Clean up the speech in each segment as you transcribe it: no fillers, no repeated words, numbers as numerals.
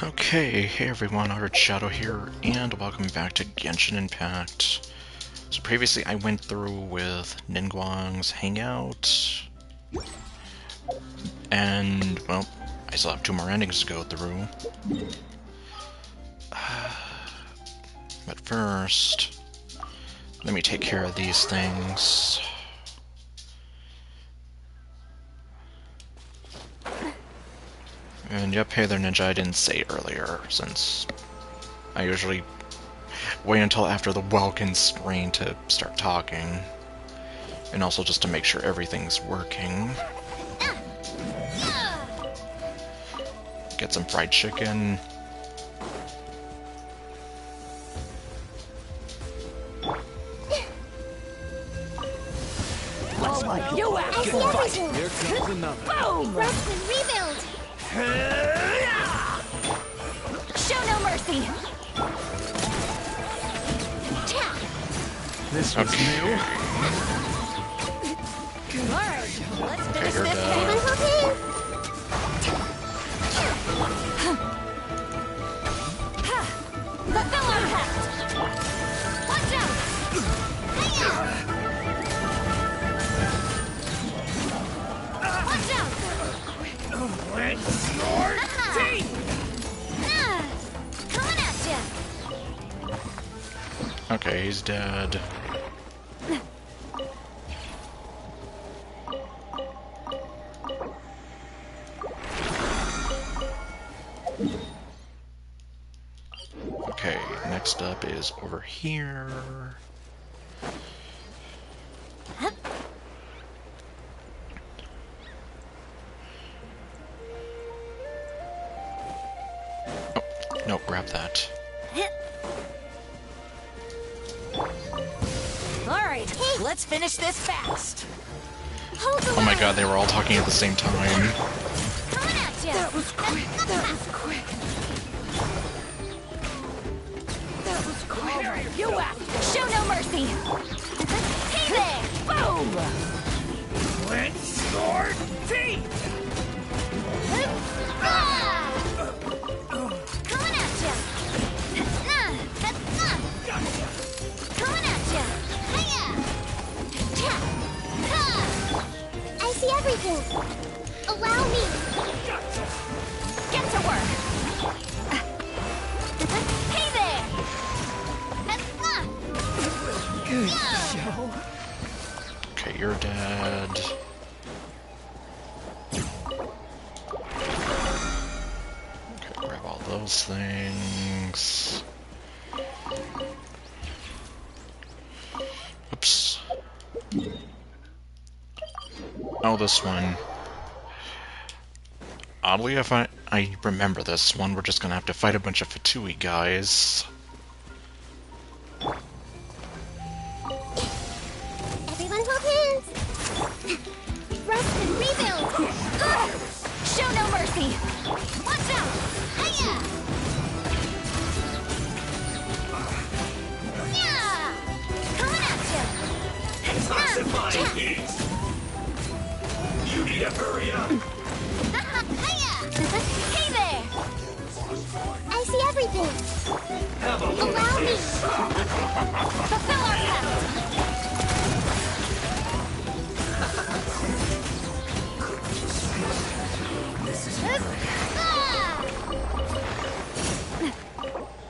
Okay, hey everyone, Art Shadow here, and welcome back to Genshin Impact. So previously I went through with Ningguang's hangout, and, well, I still have two more endings to go through. But first, let me take care of these things. And yep, hey there Ninja, I didn't say earlier, since I usually wait until after the Welkin screen to start talking. And also just to make sure everything's working. Get some fried chicken. Oh my God! You have to fight! Here comes another. Boom! Rest and rebuild! Show no mercy! This was new. Alright, let's finish you're this done. thing. Fulfill our pact! Watch out! Hiya! Watch out! Let's your teeth! Coming at ya! Okay, he's dead. Okay, next up is over here. Oh, no, grab that. Alright, let's finish this fast. Hold the Oh my line. god, they were all talking at the same time. Coming at ya! That was quick. That was quick. That was quick. You act! Show no mercy! Hey there! Boom! Let's your teeth! Ah! Coming at ya! Coming at ya! Hiya! I see everything! Allow me! Get to work! Hey there! Good show. Okay, you're dead. Okay, grab all those things. Oops. Oh, this one. Oddly, if I remember this one, we're just gonna have to fight a bunch of Fatui guys. Everyone hold hands! Rest and rebuild! Show no mercy! Watch out! Hiya! Yeah! Coming at ya! Toxifying heat. You need to hurry up. Hiya! Hey there! I see everything! Have a look Allow at me! this. Fulfill our pact!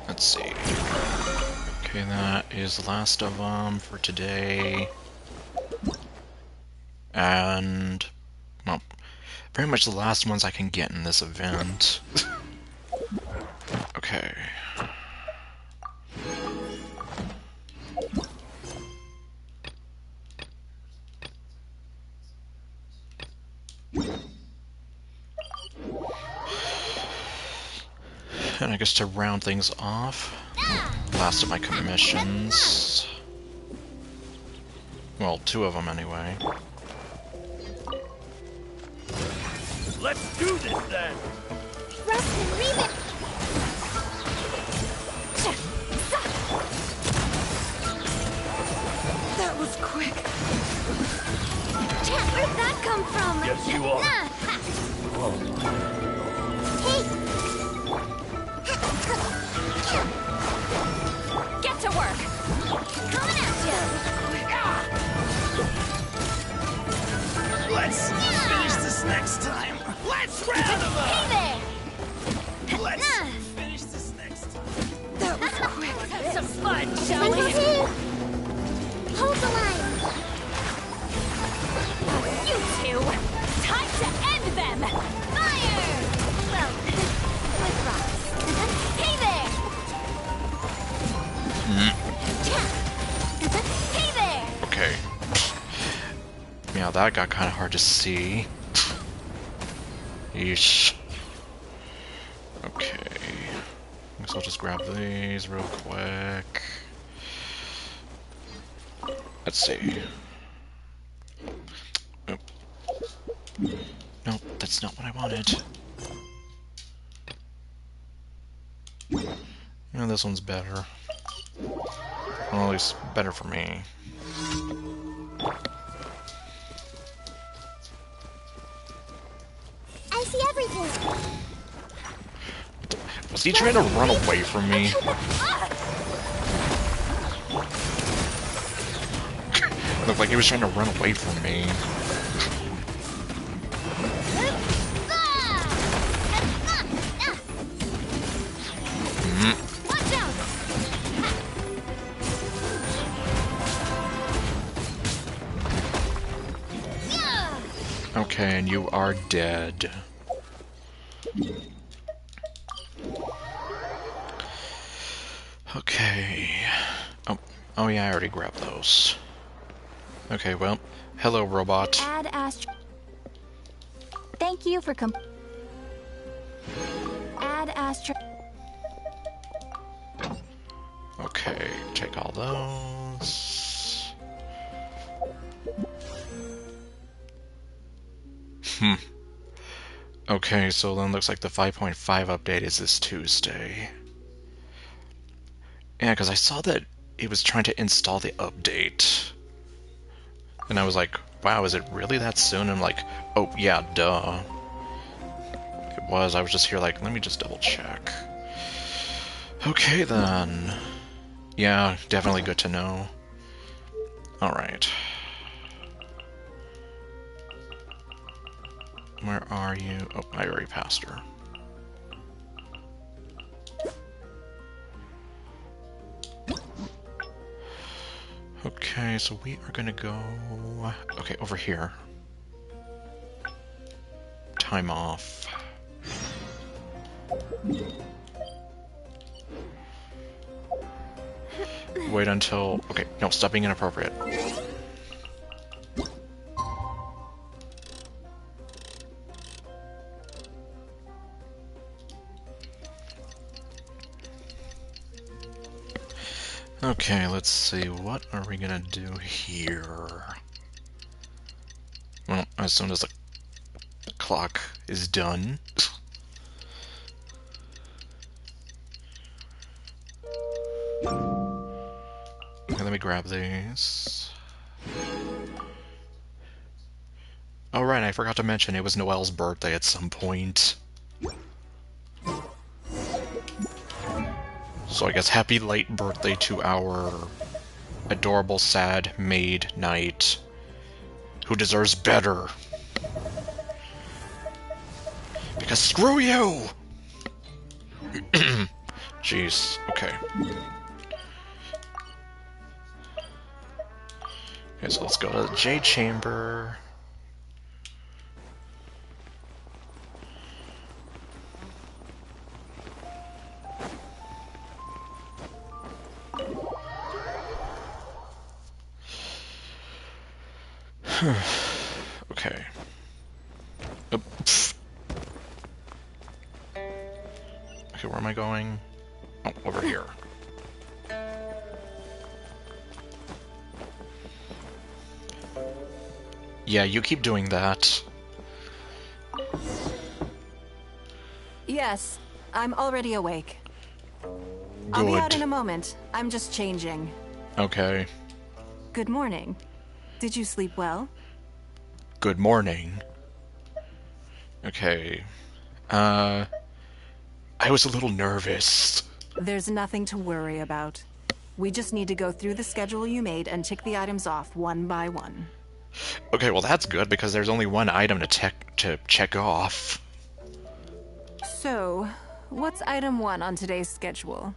Let's see. Okay, that is the last of them for today. And, well, pretty much the last ones I can get in this event. Okay. And I guess to round things off, last of my commissions. Well, two of them anyway. Let's do this then. Rest and rebuild! That was quick. Where'd that come from? Yes, you are. Hey! this next time. Let's round them up. Hey there! Let's finish this next time. That was quick. Let's have some fun, shall we? Hold the line. You two! Time to end them! Fire! Well, with rocks. Hey there! Hey there! Okay. Yeah, that got kind of hard to see. Yeesh. Okay. Guess I'll just grab these real quick. Let's see. Oh. Nope, that's not what I wanted. Yeah, this one's better. Well, at least better for me. I see everything. Was he trying to run away from me? It looked like he was trying to run away from me. Watch out! Okay, and you are dead. Okay. Oh yeah, I already grabbed those. Okay, well, hello, robot. Add Astro. Thank you for Add Astro. Okay, take all those. Okay, so then looks like the 5.5 update is this Tuesday. Yeah, because I saw that it was trying to install the update. And I was like, wow, is it really that soon? And I'm like, oh, yeah, duh. It was. I was just here like, let me just double check. Okay, then. Yeah, definitely good to know. Alright. Where are you? Oh, I already passed her. Okay, so we are gonna go... Okay, over here. Time off. Wait until... Okay, no, stop being inappropriate. Okay, let's see, what are we gonna do here? Well, as soon as the clock is done. Okay, let me grab these. Oh right, I forgot to mention it was Noelle's birthday at some point. So I guess happy late birthday to our adorable, sad maid knight, who deserves better. Because screw you! Jeez, okay. Okay, so let's go to the Jade Chamber. Okay. Okay, where am I going? Oh, over here. Yeah, you keep doing that. Yes, I'm already awake. I'll be out in a moment. I'm just changing. Okay. Good morning. Did you sleep well? Good morning. Okay. I was a little nervous. There's nothing to worry about. We just need to go through the schedule you made and tick the items off one by one. Okay, well that's good because there's only one item to check off. So, what's item 1 on today's schedule?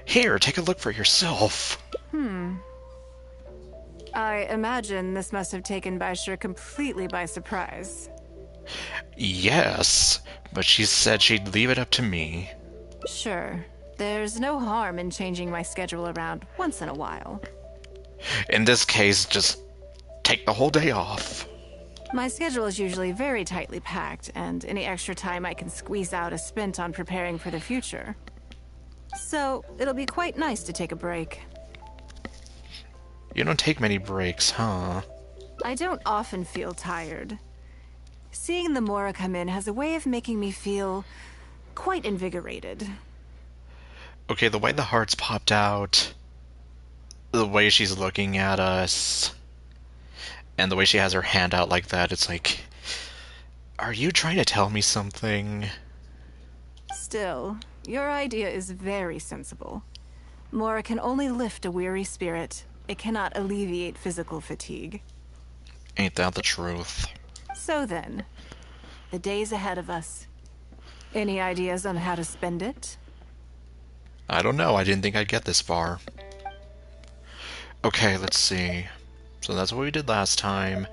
Here, take a look for yourself. I imagine this must have taken Baisher completely by surprise. Yes, but she said she'd leave it up to me. Sure, there's no harm in changing my schedule around once in a while. In this case, just take the whole day off. My schedule is usually very tightly packed, and any extra time I can squeeze out is spent on preparing for the future. So, it'll be quite nice to take a break. You don't take many breaks, huh? I don't often feel tired. Seeing the Mora come in has a way of making me feel quite invigorated. Okay, the way the hearts popped out, the way she's looking at us, and the way she has her hand out like that, it's like, are you trying to tell me something? Still, your idea is very sensible. Mora can only lift a weary spirit. It cannot alleviate physical fatigue. Ain't that the truth? So then, the days ahead of us. Any ideas on how to spend it? I don't know, I didn't think I'd get this far. Okay, let's see. So that's what we did last time.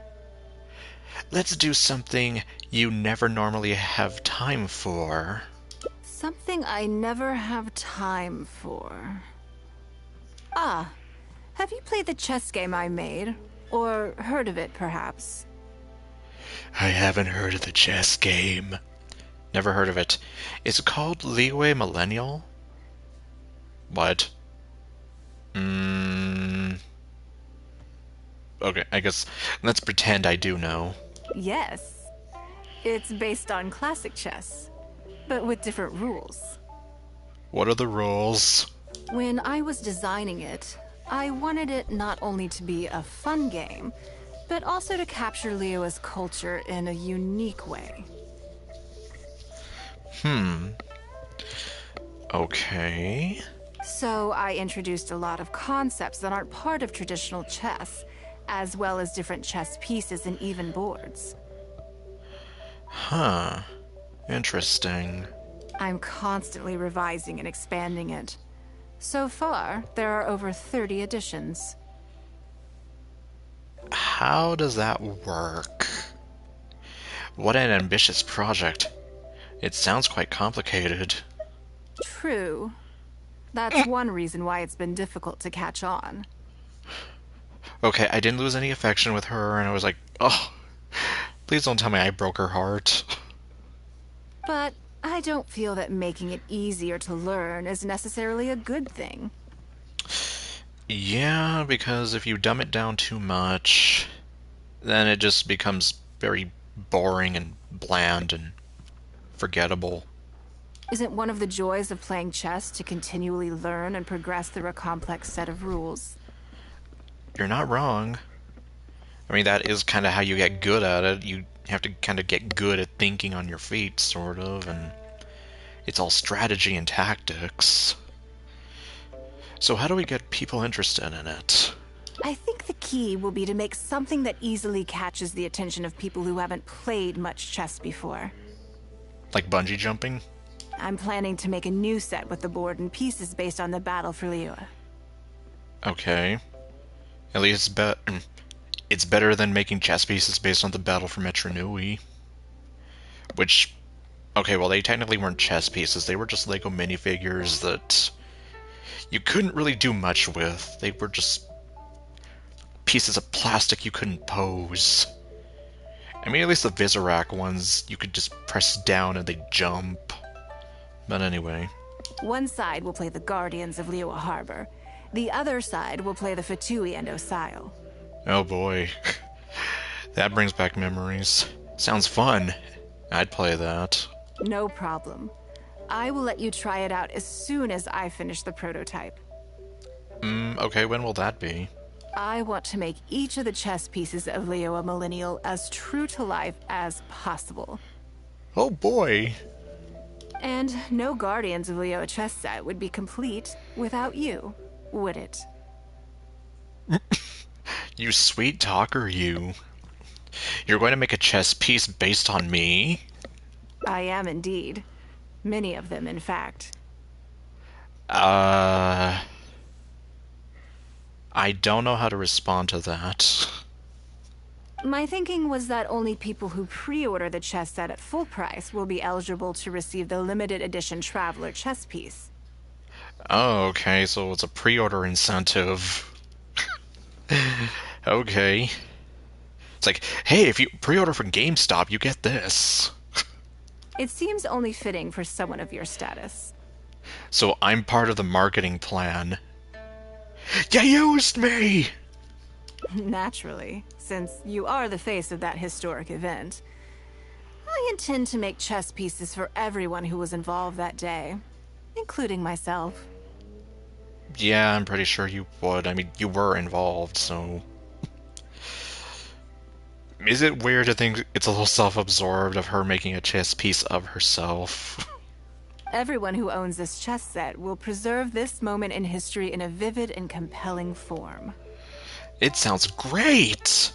Let's do something you never normally have time for. Something I never have time for. Ah, have you played the chess game I made? Or heard of it, perhaps? I haven't heard of the chess game. Never heard of it. It's called Leeway Millennial? What? Okay, I guess let's pretend I do know. Yes. It's based on classic chess, but with different rules. What are the rules? When I was designing it, I wanted it not only to be a fun game, but also to capture Liyue's culture in a unique way. Okay. So I introduced a lot of concepts that aren't part of traditional chess, as well as different chess pieces and even boards. Huh. Interesting. I'm constantly revising and expanding it. So far, there are over 30 editions. How does that work? What an ambitious project. It sounds quite complicated. True. That's one reason why it's been difficult to catch on. Okay, I didn't lose any affection with her, and I was like, oh, please don't tell me I broke her heart. But I don't feel that making it easier to learn is necessarily a good thing. Yeah, because if you dumb it down too much, then it just becomes very boring and bland and forgettable. Isn't one of the joys of playing chess to continually learn and progress through a complex set of rules? You're not wrong. I mean, that is kind of how you get good at it. You have to kind of get good at thinking on your feet, sort of, and it's all strategy and tactics. So how do we get people interested in it? I think the key will be to make something that easily catches the attention of people who haven't played much chess before. Like bungee jumping? I'm planning to make a new set with the board and pieces based on the battle for Liyue. Okay. At least it's better than making chess pieces based on the battle for Metronui. Which, okay, well, they technically weren't chess pieces. They were just Lego minifigures that you couldn't really do much with. They were just pieces of plastic you couldn't pose. I mean, at least the Vizirac ones, you could just press down and they'd jump. But anyway. One side will play the Guardians of Liyue Harbor. The other side will play the Fatui and Osile. Oh boy. That brings back memories. Sounds fun. I'd play that. No problem. I will let you try it out as soon as I finish the prototype. Okay, when will that be? I want to make each of the chess pieces of Liyue Millennial as true to life as possible. Oh boy. And no Guardians of Liyue chess set would be complete without you, would it? You sweet talker, you. You're going to make a chess piece based on me? I am indeed. Many of them, in fact. I don't know how to respond to that. My thinking was that only people who pre-order the chess set at full price will be eligible to receive the limited edition Traveler chess piece. Oh, okay, so it's a pre-order incentive. Okay. It's like, hey, if you pre-order from GameStop, you get this. It seems only fitting for someone of your status. So I'm part of the marketing plan. You used me! Naturally, since you are the face of that historic event. I intend to make chess pieces for everyone who was involved that day, including myself. Yeah, I'm pretty sure you would. I mean, you were involved, so... Is it weird to think it's a little self-absorbed of her making a chess piece of herself? Everyone who owns this chess set will preserve this moment in history in a vivid and compelling form. It sounds great!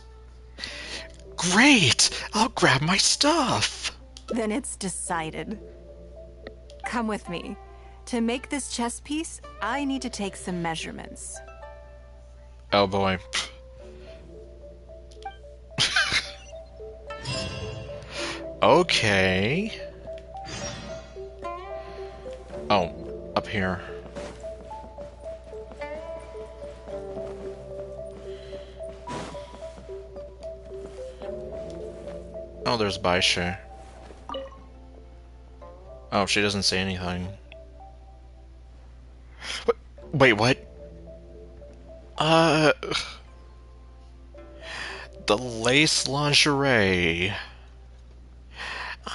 Great! I'll grab my stuff! Then it's decided. Come with me. To make this chess piece, I need to take some measurements. Oh boy. Okay. Oh, up here. Oh, there's Baisha. Oh, she doesn't say anything. Wait, what? Uh... The lace lingerie.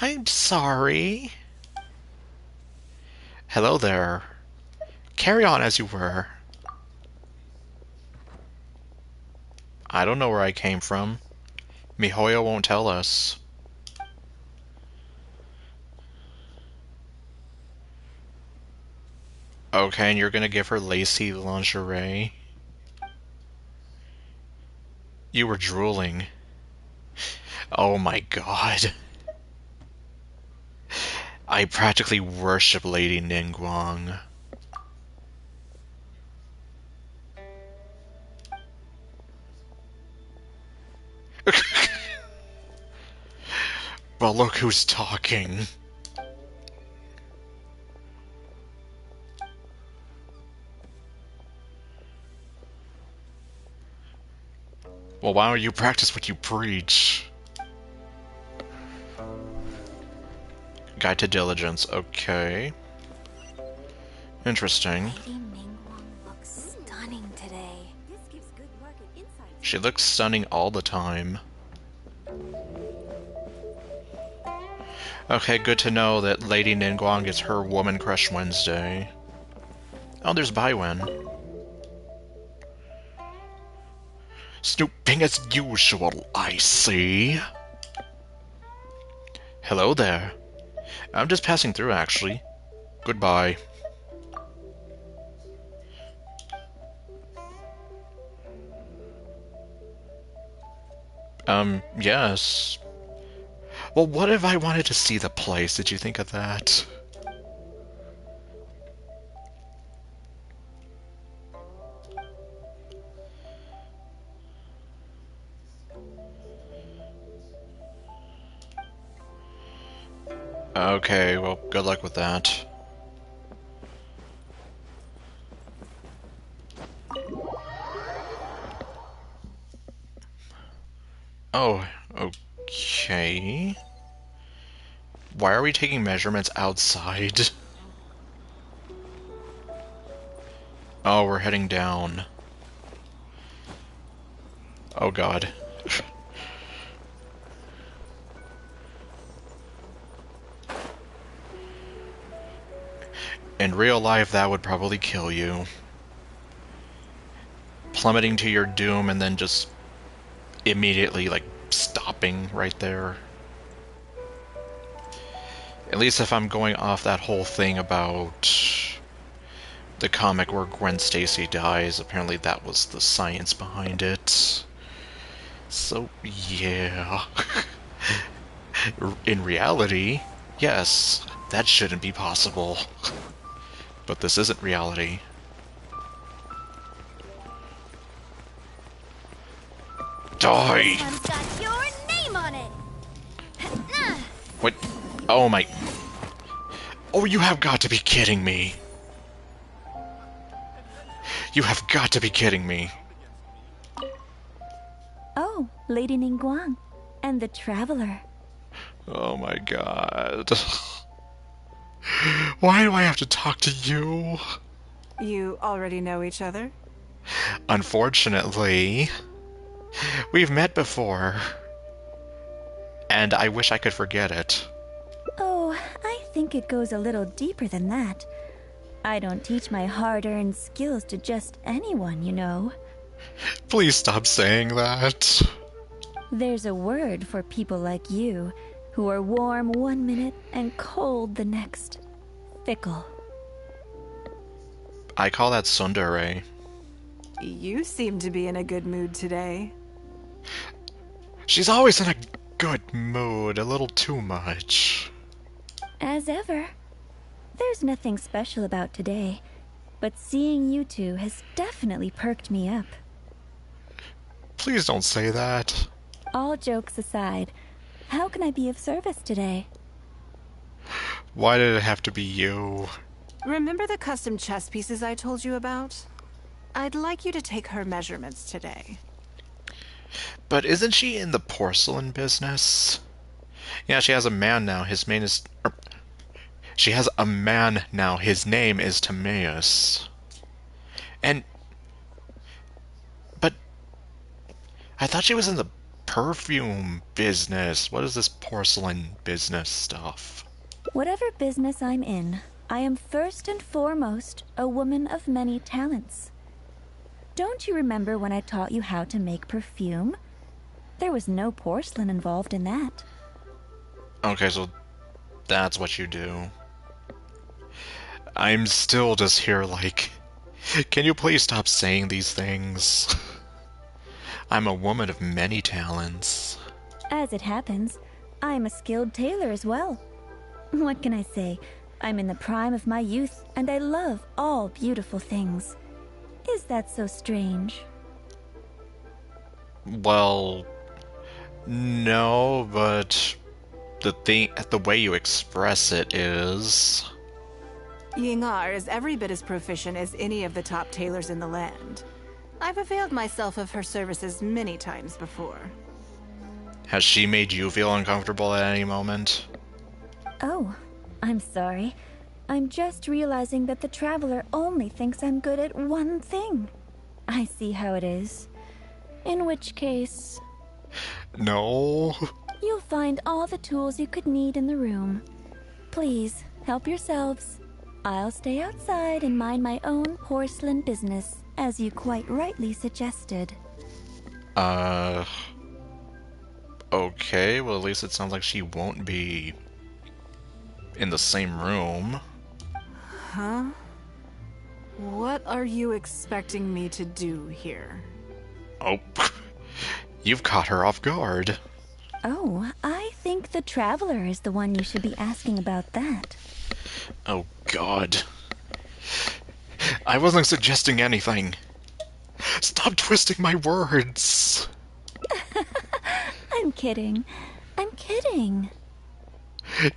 I'm sorry. Hello there. Carry on as you were. I don't know where I came from. Mihoyo won't tell us. Okay, and you're gonna give her lacy lingerie? You were drooling. Oh my god. I practically worship Lady Ningguang. Well, look who's talking. Well, why don't you practice what you preach? Guide to diligence, okay. Interesting. Lady Ningguang looks stunning today. This gives good market insights. She looks stunning all the time. Okay, good to know that Lady Ningguang gets her Woman Crush Wednesday. Oh, there's Baiwen. Snooping as usual, I see. Hello there. I'm just passing through, actually. Goodbye. Yes. Well, what if I wanted to see the place? Did you think of that? Okay, well, good luck with that. Oh, okay. Why are we taking measurements outside? Oh, we're heading down. Oh god. In real life, that would probably kill you. Plummeting to your doom and then just immediately, like, stopping right there. At least if I'm going off that whole thing about the comic where Gwen Stacy dies, apparently that was the science behind it. So, yeah. In reality, yes, that shouldn't be possible. But this isn't reality. Die! This one's got your name on it. What? Oh my... Oh, you have got to be kidding me. You have got to be kidding me. Oh, Lady Ningguang. And the Traveler. Oh my god. Why do I have to talk to you? You already know each other? Unfortunately, we've met before. And I wish I could forget it. Oh, I think it goes a little deeper than that. I don't teach my hard-earned skills to just anyone, you know. Please stop saying that. There's a word for people like you, who are warm one minute and cold the next. Fickle. I call that tsundere. You seem to be in a good mood today. She's always in a good mood, a little too much. As ever. There's nothing special about today, but seeing you two has definitely perked me up. Please don't say that. All jokes aside, how can I be of service today? Why did it have to be you? Remember the custom chess pieces I told you about? I'd like you to take her measurements today. But isn't she in the porcelain business? Yeah, she has a man now. His name is... She has a man now. His name is Timaeus. And... But... I thought she was in the perfume business. What is this porcelain business stuff? Whatever business I'm in, I am first and foremost a woman of many talents. Don't you remember when I taught you how to make perfume? There was no porcelain involved in that. Okay, so that's what you do. I'm still just here like, can you please stop saying these things? I'm a woman of many talents. As it happens, I'm a skilled tailor as well. What can I say? I'm in the prime of my youth, and I love all beautiful things. Is that so strange? Well, no, but the way you express it is... Yingar is every bit as proficient as any of the top tailors in the land. I've availed myself of her services many times before. Has she made you feel uncomfortable at any moment? Oh, I'm sorry. I'm just realizing that the Traveler only thinks I'm good at one thing. I see how it is. In which case... No. You'll find all the tools you could need in the room. Please, help yourselves. I'll stay outside and mind my own porcelain business, as you quite rightly suggested. Okay, well at least it sounds like she won't be in the same room. Huh? What are you expecting me to do here? Oh, you've caught her off guard. Oh, I think the Traveler is the one you should be asking about that. Oh god. I wasn't suggesting anything. Stop twisting my words. I'm kidding. I'm kidding.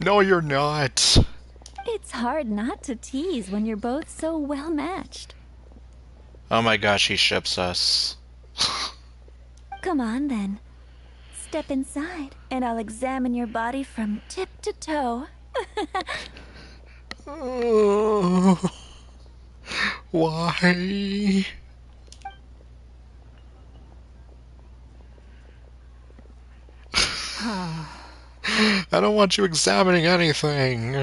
No, you're not. It's hard not to tease when you're both so well matched. Oh my gosh, he ships us. Come on then. Step inside, and I'll examine your body from tip to toe. Oh, why? I don't want you examining anything.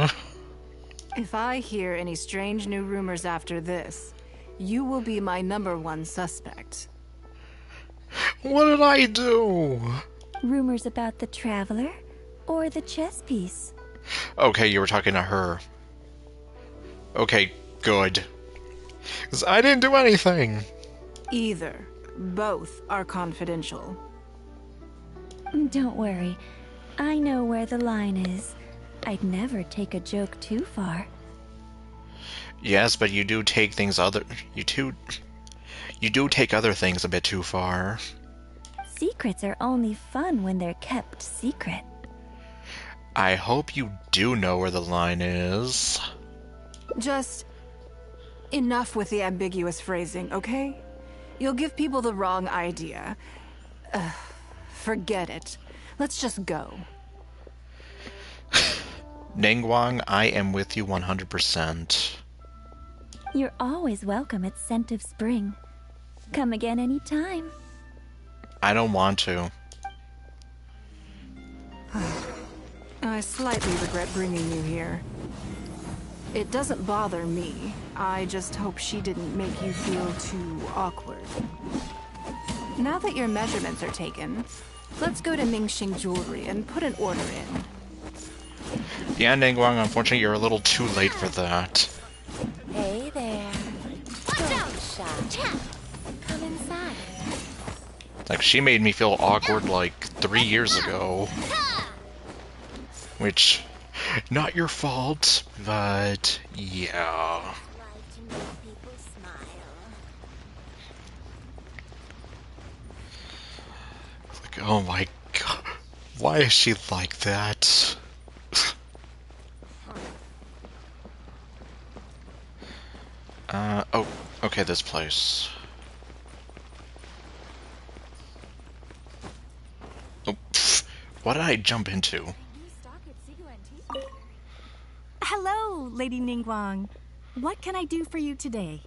If I hear any strange new rumors after this, you will be my #1 suspect. What did I do? Rumors about the Traveler or the chess piece? Okay, you were talking to her. Okay, good. 'Cause I didn't do anything. Either. Both are confidential. Don't worry. I know where the line is. I'd never take a joke too far. Yes, but you do take things you do take other things a bit too far. Secrets are only fun when they're kept secret. I hope you do know where the line is. Just enough with the ambiguous phrasing, okay? You'll give people the wrong idea. Forget it. Let's just go. Ningguang, I am with you 100%. You're always welcome at Scent of Spring. Come again anytime. I don't want to. I slightly regret bringing you here. It doesn't bother me. I just hope she didn't make you feel too awkward. Now that your measurements are taken, let's go to Mingxing Jewelry and put an order in. Yeah, Ningguang, unfortunately you're a little too late for that. Hey there. Watch out, Sha. Come inside. Like, she made me feel awkward like 3 years ago. Which, not your fault, but yeah. Like to make people smile. Like, oh my god, why is she like that? Oh, okay, this place. Oh, pfft, what did I jump into? Hello, Lady Ningguang. What can I do for you today?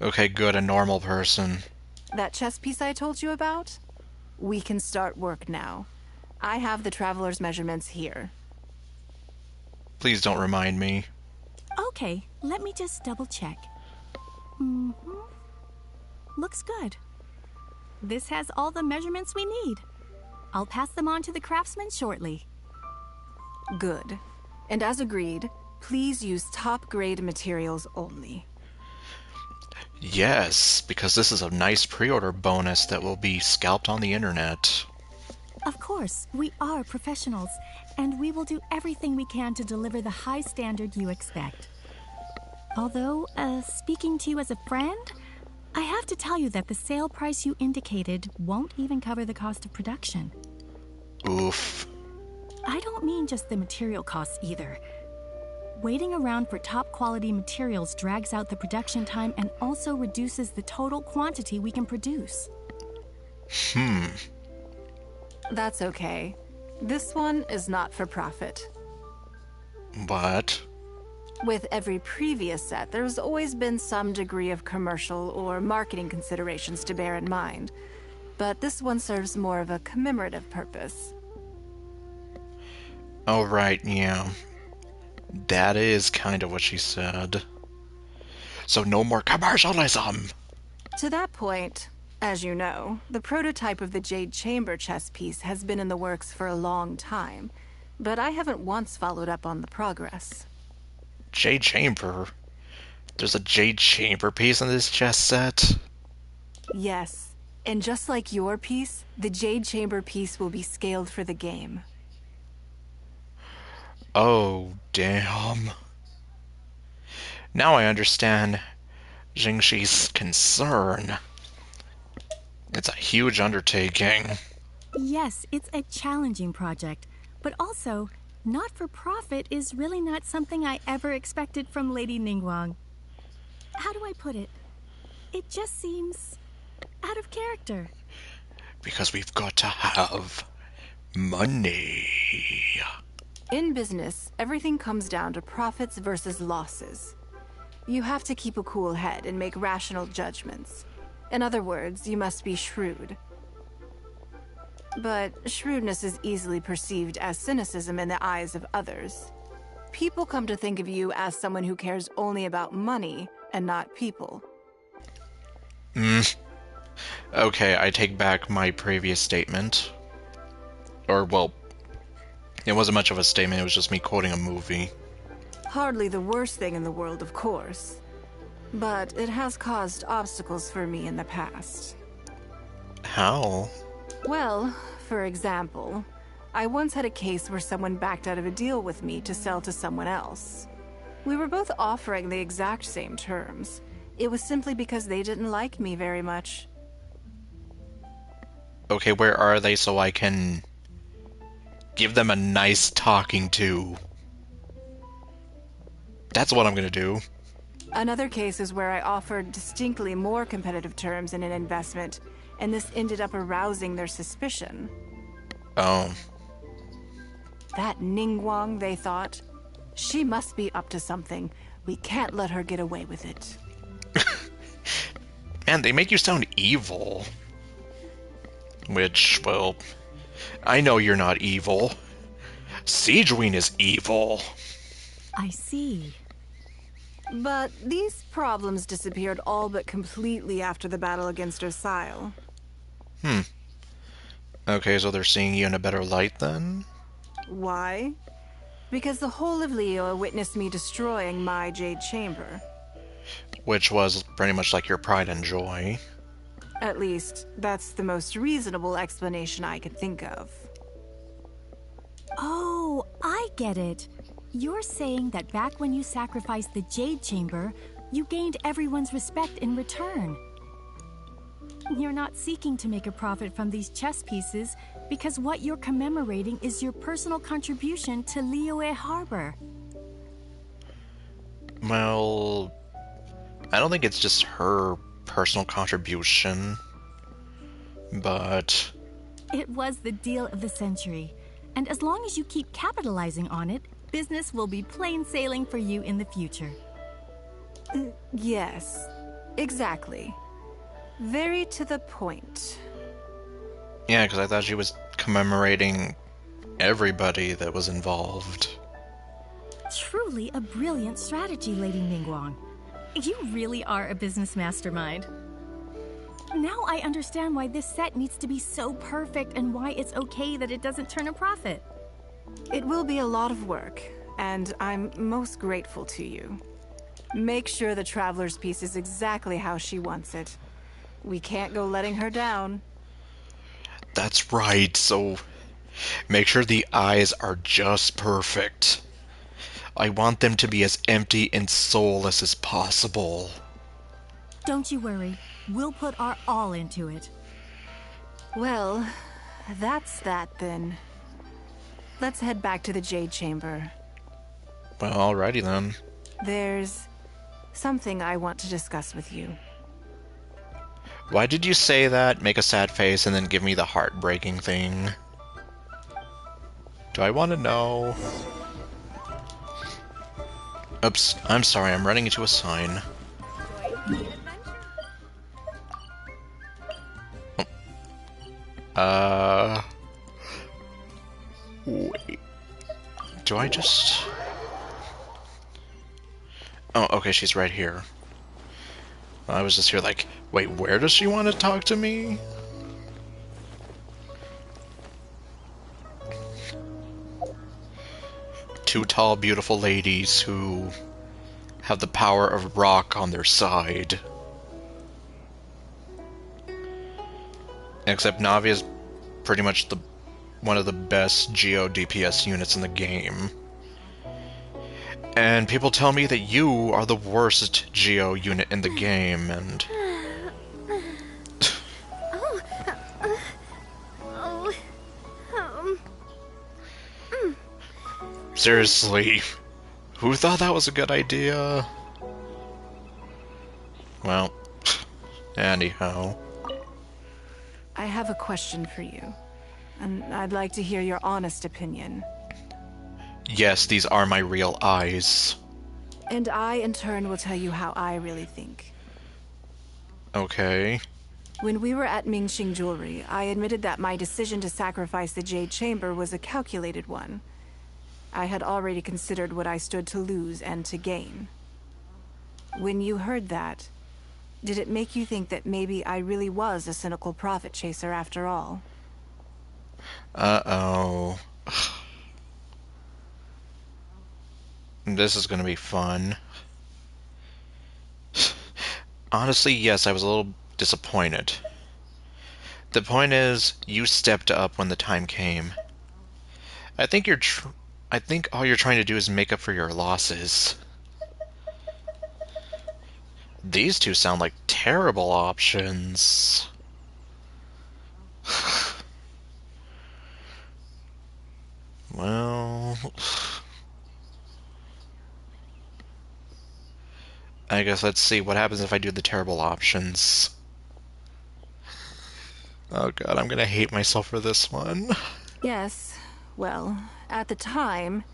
Okay, good, a normal person. That chess piece I told you about? We can start work now. I have the traveler's measurements here. Please don't remind me. Okay, let me just double check. Looks good. This has all the measurements we need. I'll pass them on to the craftsman shortly. Good. And as agreed, please use top-grade materials only. Yes, because this is a nice pre-order bonus that will be scalped on the internet. Of course, we are professionals, and we will do everything we can to deliver the high standard you expect. Although, speaking to you as a friend, I have to tell you that the sale price you indicated won't even cover the cost of production. Oof. I don't mean just the material costs either. Waiting around for top quality materials drags out the production time and also reduces the total quantity we can produce. That's okay. This one is not for profit. But With every previous set, there's always been some degree of commercial or marketing considerations to bear in mind. But this one serves more of a commemorative purpose. oh right, yeah. That is kind of what she said. So no more commercialism! To that point, as you know, the prototype of the Jade Chamber chess piece has been in the works for a long time, but I haven't once followed up on the progress. Jade Chamber? There's a Jade Chamber piece in this chess set? Yes, and just like your piece, the Jade Chamber piece will be scaled for the game. Oh, damn. Now I understand Jingxi's concern. It's a huge undertaking. Yes, it's a challenging project, but also, not for profit is really not something I ever expected from Lady Ningguang. How do I put it? It just seems out of character. Because we've got to have money. In business, everything comes down to profits versus losses. You have to keep a cool head and make rational judgments. In other words, you must be shrewd. But shrewdness is easily perceived as cynicism in the eyes of others. People come to think of you as someone who cares only about money and not people. Okay, I take back my previous statement. Or, well, it wasn't much of a statement, it was just me quoting a movie. Hardly the worst thing in the world, of course. But it has caused obstacles for me in the past. How? Well, For example, I once had a case where someone backed out of a deal with me to sell to someone else. We were both offering the exact same terms. It was simply because they didn't like me very much. Okay, where are they so I can give them a nice talking to? That's what I'm gonna do. Another case is where I offered distinctly more competitive terms in an investment, and this ended up arousing their suspicion. Oh. That Ningguang, they thought. She must be up to something. We can't let her get away with it. Man, they make you sound evil. Which, well, I know you're not evil. Siegeween is evil. I see. But these problems disappeared all but completely after the battle against Ersail. Okay, so they're seeing you in a better light then? Why? Because the whole of Liyue witnessed me destroying my Jade Chamber. Which was pretty much like your pride and joy. At least, that's the most reasonable explanation I could think of. Oh, I get it. You're saying that back when you sacrificed the Jade Chamber, you gained everyone's respect in return. You're not seeking to make a profit from these chess pieces because what you're commemorating is your personal contribution to Liyue Harbor. Well, I don't think it's just her personal contribution, but... It was the deal of the century, and as long as you keep capitalizing on it, business will be plain sailing for you in the future. Yes, exactly. Very to the point. Yeah, because I thought she was commemorating everybody that was involved. Truly a brilliant strategy, Lady Ningguang. You really are a business mastermind. Now I understand why this set needs to be so perfect and why it's okay that it doesn't turn a profit. It will be a lot of work, and I'm most grateful to you. Make sure the Traveler's piece is exactly how she wants it. We can't go letting her down. That's right, so make sure the eyes are just perfect. I want them to be as empty and soulless as possible. Don't you worry. We'll put our all into it. Well, that's that then. Let's head back to the Jade Chamber. Well, alrighty then. There's something I want to discuss with you. Why did you say that, make a sad face, and then give me the heartbreaking thing? Do I want to know? Oops, I'm sorry, I'm running into a sign. Wait. Do I just... Oh, okay, she's right here. I was just here like, wait, where does she want to talk to me? Two tall, beautiful ladies who have the power of rock on their side. Except Navia's pretty much one of the best Geo DPS units in the game. And people tell me that you are the worst Geo unit in the game, and... Seriously, who thought that was a good idea? Well, anyhow. I have a question for you, and I'd like to hear your honest opinion. Yes, these are my real eyes. And I, in turn, will tell you how I really think. Okay. When we were at Mingxing Jewelry, I admitted that my decision to sacrifice the Jade Chamber was a calculated one. I had already considered what I stood to lose and to gain. When you heard that, did it make you think that maybe I really was a cynical profit chaser after all? Uh-oh. This is gonna be fun. Honestly, yes, I was a little disappointed. The point is, you stepped up when the time came. I think I think all you're trying to do is make up for your losses. These two sound like terrible options. Well, I guess let's see what happens if I do the terrible options. Oh god, I'm gonna hate myself for this one. Yes, well, at the time,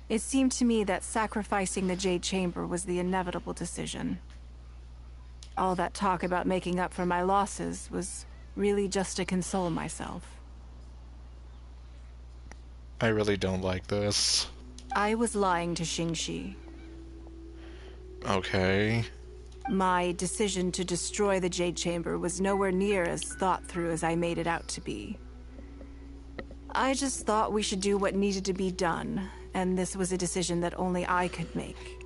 it seemed to me that sacrificing the Jade Chamber was the inevitable decision. All that talk about making up for my losses was really just to console myself. I really don't like this. I was lying to Xingxi. Okay. My decision to destroy the Jade Chamber was nowhere near as thought through as I made it out to be. I just thought we should do what needed to be done, and this was a decision that only I could make.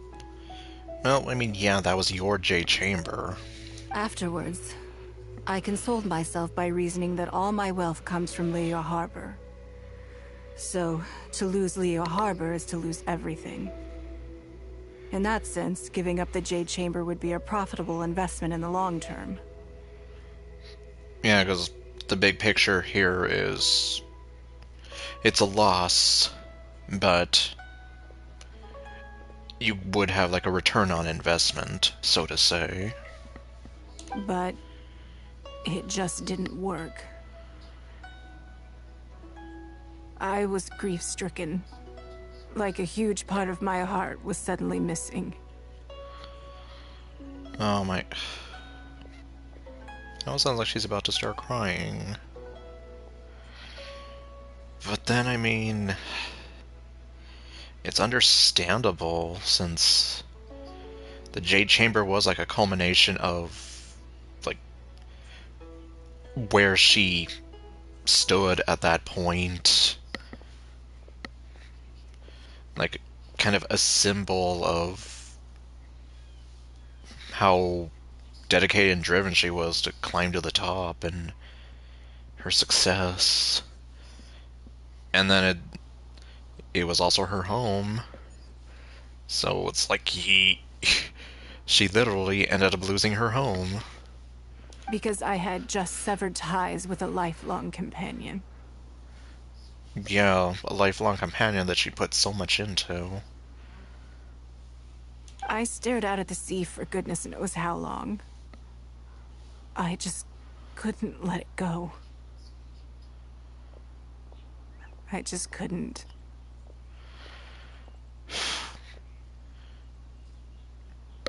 Well, I mean, yeah, that was your J Chamber. Afterwards, I consoled myself by reasoning that all my wealth comes from Leo Harbor. So, to lose Leo Harbor is to lose everything. In that sense, giving up the Jade Chamber would be a profitable investment in the long term. Yeah, because the big picture here is... it's a loss, but you would have like a return on investment, so to say. But it just didn't work. I was grief-stricken. Like a huge part of my heart was suddenly missing. Oh my... Now it sounds like she's about to start crying. But then, I mean... it's understandable, since... the Jade Chamber was like a culmination of... like... where she stood at that point. Like, kind of a symbol of how dedicated and driven she was to climb to the top, and her success. And then it was also her home. So it's like she literally ended up losing her home. Because I had just severed ties with a lifelong companion. Yeah, a lifelong companion that she put so much into. I stared out at the sea for goodness knows how long. I just couldn't let it go. I just couldn't.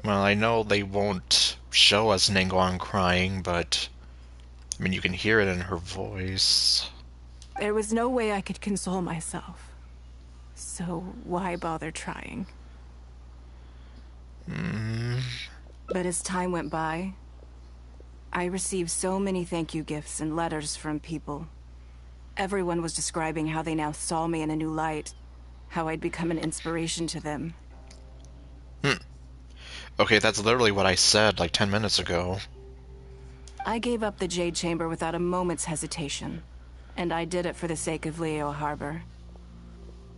Well, I know they won't show us Ningguang crying, but... I mean, you can hear it in her voice. There was no way I could console myself. So why bother trying? But as time went by, I received so many thank you gifts and letters from people. Everyone was describing how they now saw me in a new light, how I'd become an inspiration to them. Okay, that's literally what I said like 10 minutes ago. I gave up the Jade Chamber without a moment's hesitation, and I did it for the sake of Leo Harbor.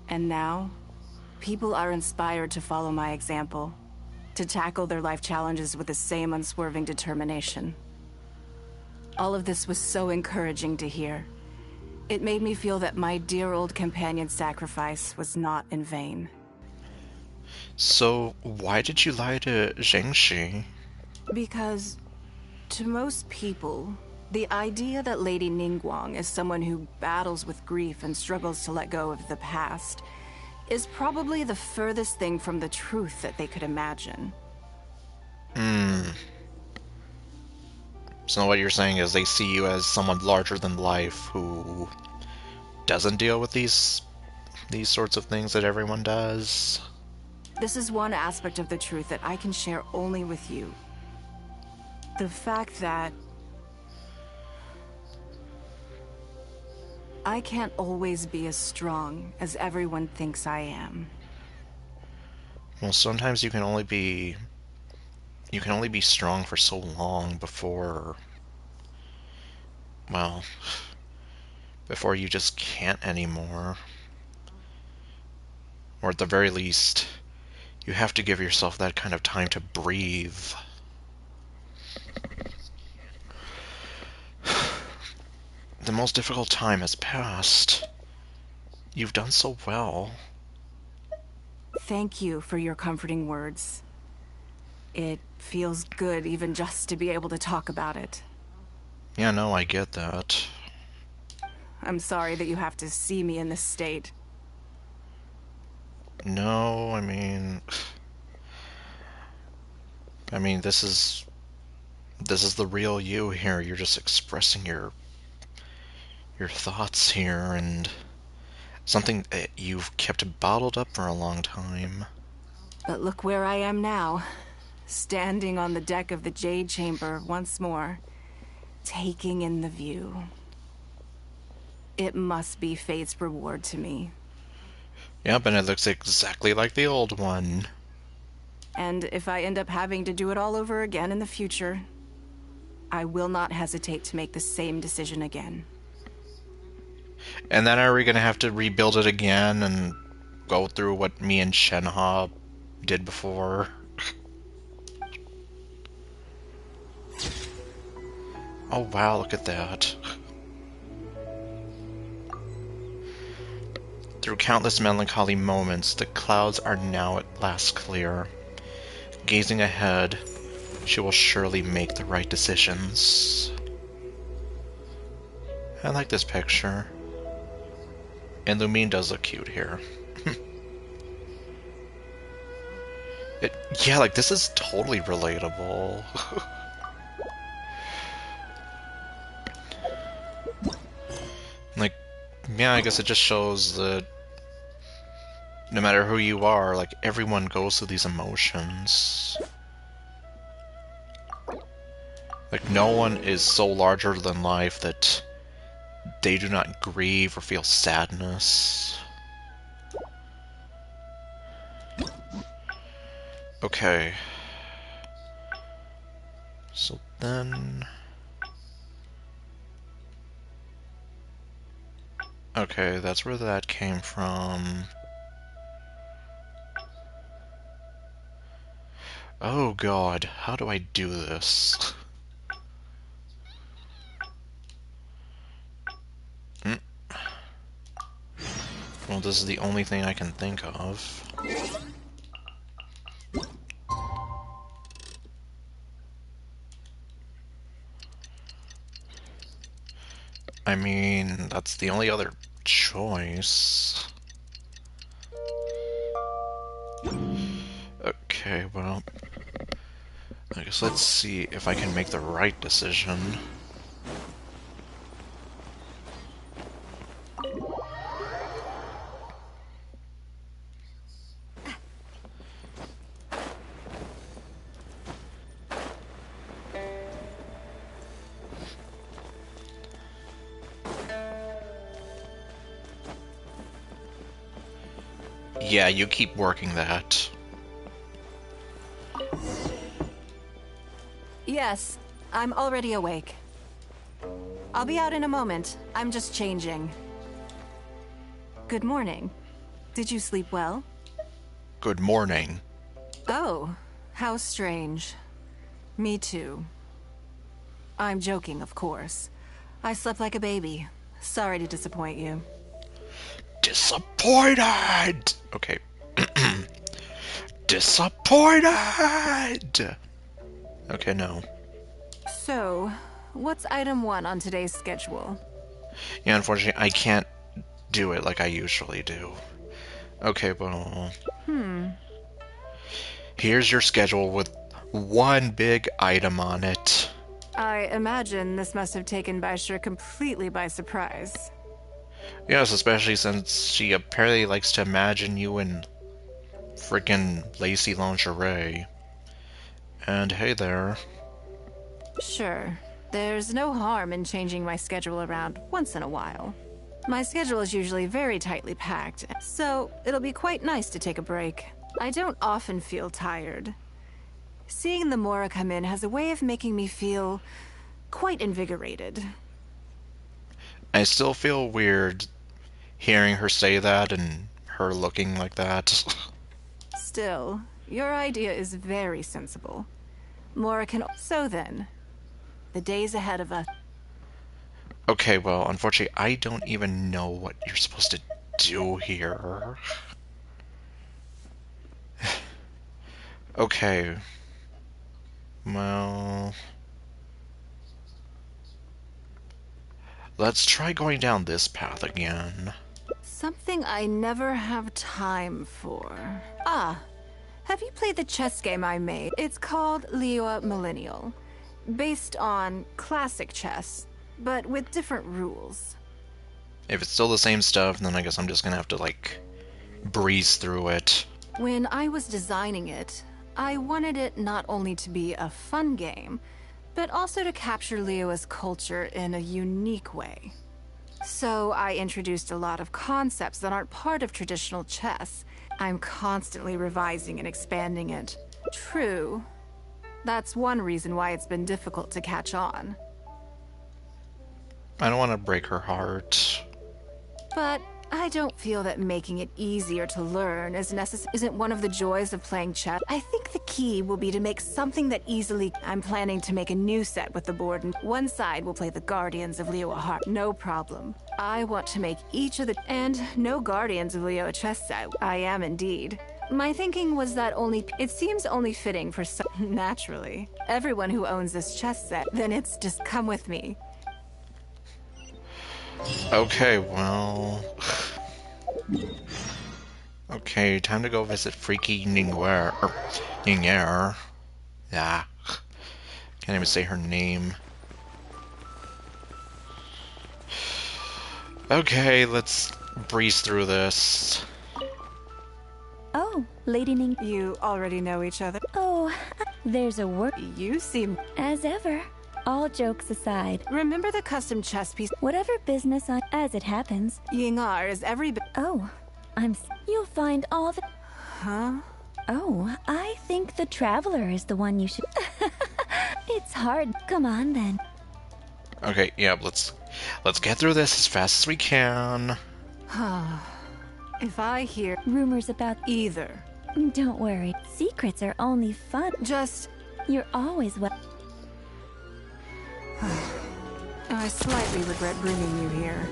And now, people are inspired to follow my example, to tackle their life challenges with the same unswerving determination. All of this was so encouraging to hear. It made me feel that my dear old companion's sacrifice was not in vain. So, why did you lie to Gengshi? Because, to most people, the idea that Lady Ningguang is someone who battles with grief and struggles to let go of the past is probably the furthest thing from the truth that they could imagine. So what you're saying is they see you as someone larger than life who doesn't deal with these sorts of things that everyone does? This is one aspect of the truth that I can share only with you. The fact that I can't always be as strong as everyone thinks I am. Well, sometimes you can only be strong for so long before well, before you just can't anymore. Or at the very least, you have to give yourself that kind of time to breathe. The most difficult time has passed. You've done so well. Thank you for your comforting words. It feels good even just to be able to talk about it. Yeah, no, I get that. I'm sorry that you have to see me in this state. No, I mean, this is the real you here. You're just expressing your thoughts here, and something that you've kept bottled up for a long time. But look where I am now, standing on the deck of the Jade Chamber once more, taking in the view. It must be fate's reward to me. Yep, and it looks exactly like the old one. And if I end up having to do it all over again in the future, I will not hesitate to make the same decision again. And then are we gonna have to rebuild it again and go through what me and Shenhe did before? Oh wow, look at that. Through countless melancholy moments, the clouds are now at last clear. Gazing ahead, she will surely make the right decisions. I like this picture. And Lumine does look cute here. Yeah, like, this is totally relatable. Like, yeah, I guess it just shows that no matter who you are, like, everyone goes through these emotions. Like, no one is so larger than life that they do not grieve or feel sadness. Okay. So then... Okay, that's where that came from. Oh god, how do I do this? Well, this is the only thing I can think of. I mean, that's the only other choice. Okay, well... I guess let's see if I can make the right decision. Yeah, you keep working that. Yes, I'm already awake. I'll be out in a moment. I'm just changing. Good morning. Did you sleep well? Good morning. Oh, how strange. Me too. I'm joking, of course. I slept like a baby. Sorry to disappoint you. Disappointed! Okay. Disappointed! Okay, no. So, what's item 1 on today's schedule? Yeah, unfortunately, I can't do it like I usually do. Okay, well... Here's your schedule with one big item on it. I imagine this must have taken Baisha completely by surprise. Yes, especially since she apparently likes to imagine you in freaking lacy lingerie. And hey there. Sure. There's no harm in changing my schedule around once in a while. My schedule is usually very tightly packed, so it'll be quite nice to take a break. I don't often feel tired. Seeing the Mora come in has a way of making me feel quite invigorated. I still feel weird hearing her say that and her looking like that. Still, your idea is very sensible. Mora can... So then, the days ahead of us... Okay, well, unfortunately, I don't even know what you're supposed to do here. Okay. Well... Let's try going down this path again. Something I never have time for. Ah, have you played the chess game I made? It's called Liyue Millennial. Based on classic chess, but with different rules. If it's still the same stuff, then I guess I'm just gonna have to, like, breeze through it. When I was designing it, I wanted it not only to be a fun game, but also to capture Liyue's culture in a unique way. So I introduced a lot of concepts that aren't part of traditional chess. I'm constantly revising and expanding it. True. That's one reason why it's been difficult to catch on. I don't want to break her heart. But I don't feel that making it easier to learn isn't one of the joys of playing chess. I think the key will be to make something that easily... I'm planning to make a new set with the board, and one side will play the Guardians of Liyue Heart. No problem. I want to make each of the... And no Guardians of Liyue chess set. I am indeed. My thinking was that it seems only fitting for some... Naturally. Everyone who owns this chess set, then it's just come with me. Okay, well... Okay, time to go visit Freaky Ningguer. Ningguer. Yeah. Can't even say her name. Okay, let's breeze through this. Oh, Lady Ning. You already know each other? Oh, there's a work. You seem... As ever. All jokes aside, Remember the custom chess piece? whatever business as it happens. Yingar is every bit... Oh, you'll find all the... Huh? Oh, I think the Traveler is the one you should... It's hard. Come on, then. Okay, yeah, let's get through this as fast as we can. If I hear Rumors about... either, Don't worry. Secrets are only fun. just... You're always well... I slightly regret bringing you here.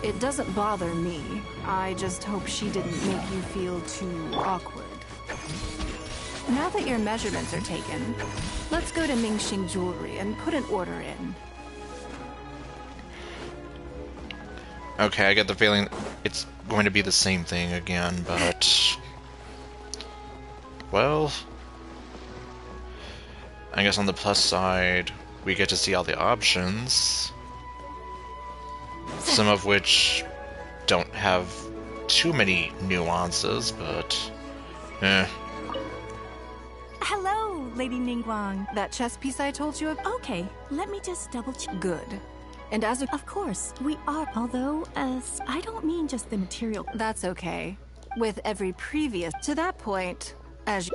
It doesn't bother me. I just hope she didn't make you feel too awkward. Now that your measurements are taken, let's go to Mingxing Jewelry and put an order in. Okay, I get the feeling it's going to be the same thing again, but... Well... I guess on the plus side, we get to see all the options. Some of which don't have too many nuances, but... Hello, Lady Ningguang. That chess piece I told you about? Okay, let me just double check. Good. And as a... Of course, we are. Although, I don't mean just the material. That's okay. With every previous... To that point,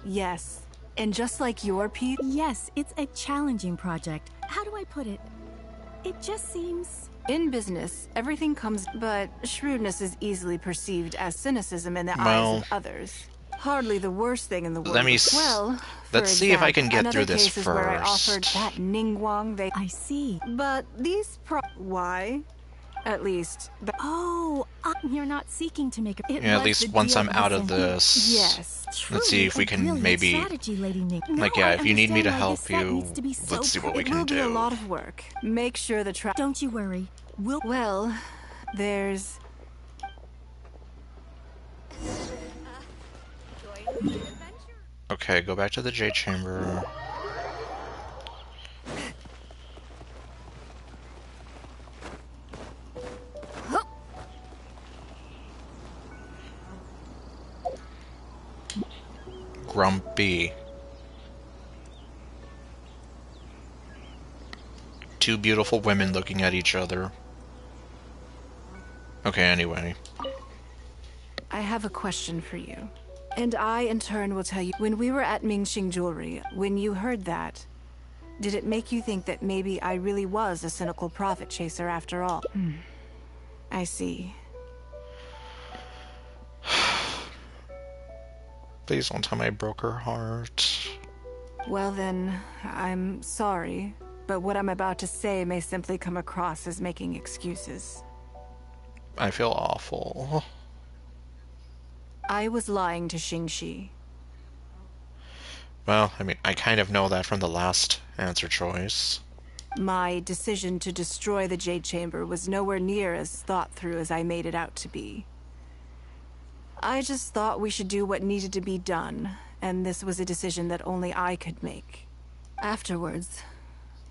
yes. And just like your piece... Yes, it's a challenging project. How do I put it? It just seems... In business, everything comes... But shrewdness is easily perceived as cynicism in the Well, eyes of others. Hardly the worst thing in the world. Let me Well, let's see if I can get through this cases where I offered first. that Ningguang, they... I see. But these Why? At least... Oh, you're not seeking to make a... It Yeah, at was least the once deal I'm out of listen. this... Yes. Let's see if we Truly a can brilliant maybe... strategy, Lady Ning. Like, Now yeah, I if you need me to understand why help this set you, needs to be so let's see what we It can will be a do. lot of work. Make sure the Don't you worry. Well, there's... Okay, go back to the J chamber. Grumpy. Two beautiful women looking at each other. Okay, anyway. I have a question for you. And I, in turn, will tell you, when we were at Mingxing Jewelry, when you heard that, Did it make you think that maybe I really was a cynical profit chaser after all? I see. Please don't tell me I broke her heart. Well then, I'm sorry, but what I'm about to say may simply come across as making excuses. I feel awful. I was lying to Xingxi. Well, I mean, I kind of know that from the last answer choice. My decision to destroy the Jade Chamber was nowhere near as thought through as I made it out to be. I just thought we should do what needed to be done, and this was a decision that only I could make. Afterwards,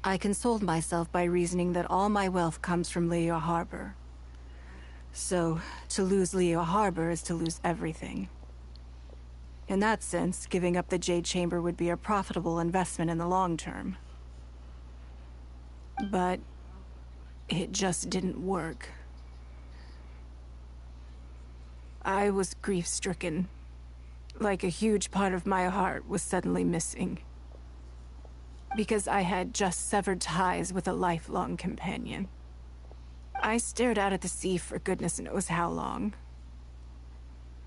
I consoled myself by reasoning that all my wealth comes from Liyue Harbor. So, to lose Liyue Harbor is to lose everything. In that sense, giving up the Jade Chamber would be a profitable investment in the long term. But it just didn't work. I was grief-stricken, like a huge part of my heart was suddenly missing. Because I had just severed ties with a lifelong companion. I stared out at the sea for goodness knows how long.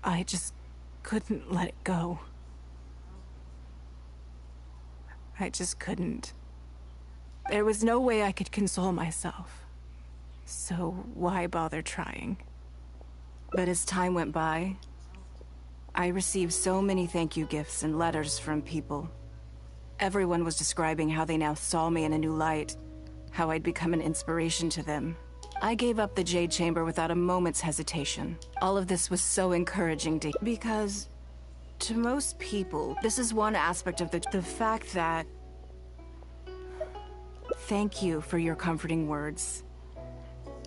I just couldn't let it go. I just couldn't. There was no way I could console myself. So why bother trying? But as time went by, I received so many thank you gifts and letters from people. Everyone was describing how they now saw me in a new light, how I'd become an inspiration to them. I gave up the Jade Chamber without a moment's hesitation. All of this was so encouraging because to most people, this is one aspect of the fact that... Thank you for your comforting words.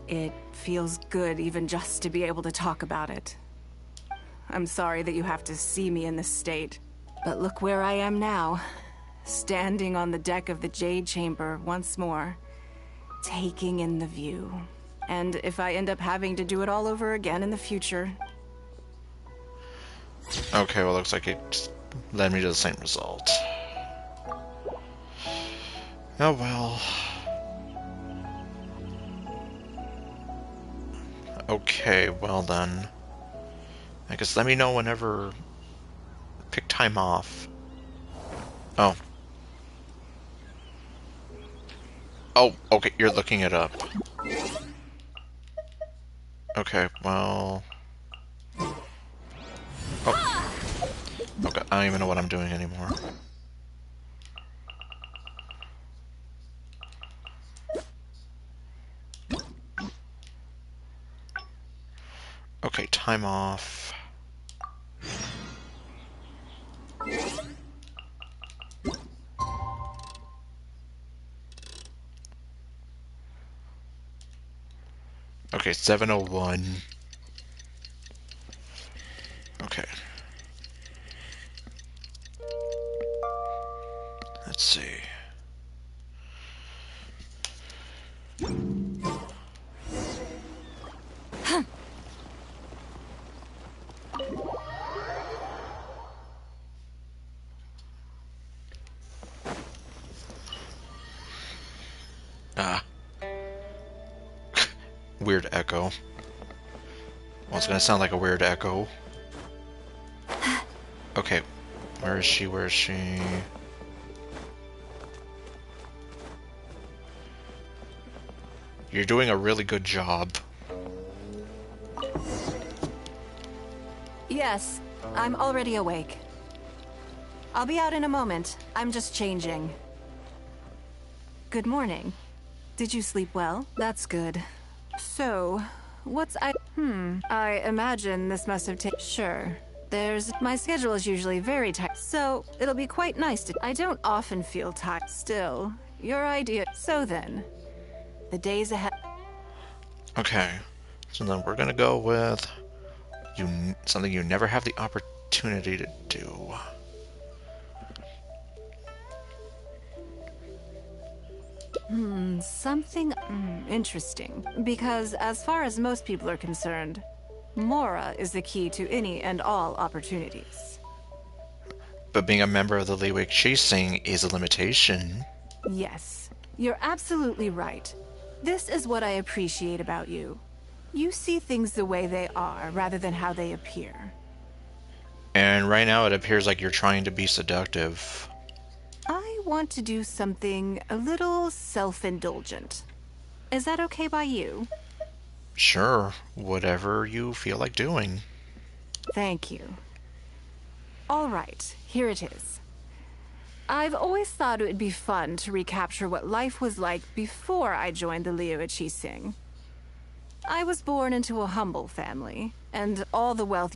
It feels good even just to be able to talk about it. I'm sorry that you have to see me in this state. But look where I am now, standing on the deck of the Jade Chamber once more, taking in the view. And if I end up having to do it all over again in the future... Okay, well, looks like it led me to the same result. Oh well. Okay, well then. I guess let me know whenever... Pick time off. Oh. Oh, okay, you're looking it up. Okay, well... Oh. Okay, I don't even know what I'm doing anymore. Okay, time off. Okay, 7:01. Okay. Let's see. Ah. Weird echo. Well, it's gonna sound like a weird echo. Okay. Where is she? Where is she? You're doing a really good job. Yes, I'm already awake. I'll be out in a moment. I'm just changing. Good morning. Did you sleep well? That's good. So, I imagine this must have taken... Sure. My schedule is usually very tight, so it'll be quite nice to... I don't often feel tired. Still, your idea... So then, the days ahead... Okay. So then we're gonna go with... something you never have the opportunity to do. Something interesting. Because as far as most people are concerned, Mora is the key to any and all opportunities. But being a member of the Liyue Chasing is a limitation. Yes, you're absolutely right. This is what I appreciate about you. You see things the way they are, rather than how they appear. And right now it appears like you're trying to be seductive. I want to do something a little self-indulgent. Is that okay by you? Sure, whatever you feel like doing. Thank you. All right, here it is. I've always thought it would be fun to recapture what life was like before I joined the Liuichi Sing. I was born into a humble family, and all the wealth...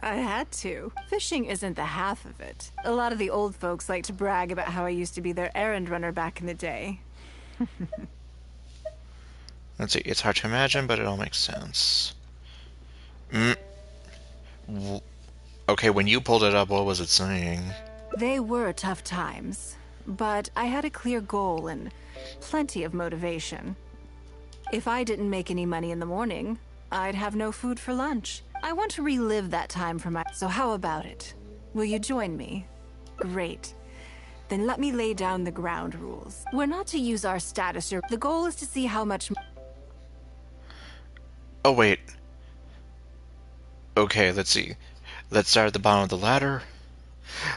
I had to. Fishing isn't the half of it. A lot of the old folks like to brag about how I used to be their errand runner back in the day. Let's see, it's hard to imagine, but it all makes sense. Okay, when you pulled it up, what was it saying? They were tough times, but I had a clear goal and plenty of motivation. If I didn't make any money in the morning, I'd have no food for lunch. I want to relive that time for my... So how about it? Will you join me? Great. Then let me lay down the ground rules. We're not to use our status or... The goal is to see how much... Oh, wait. Okay, let's see. Let's start at the bottom of the ladder.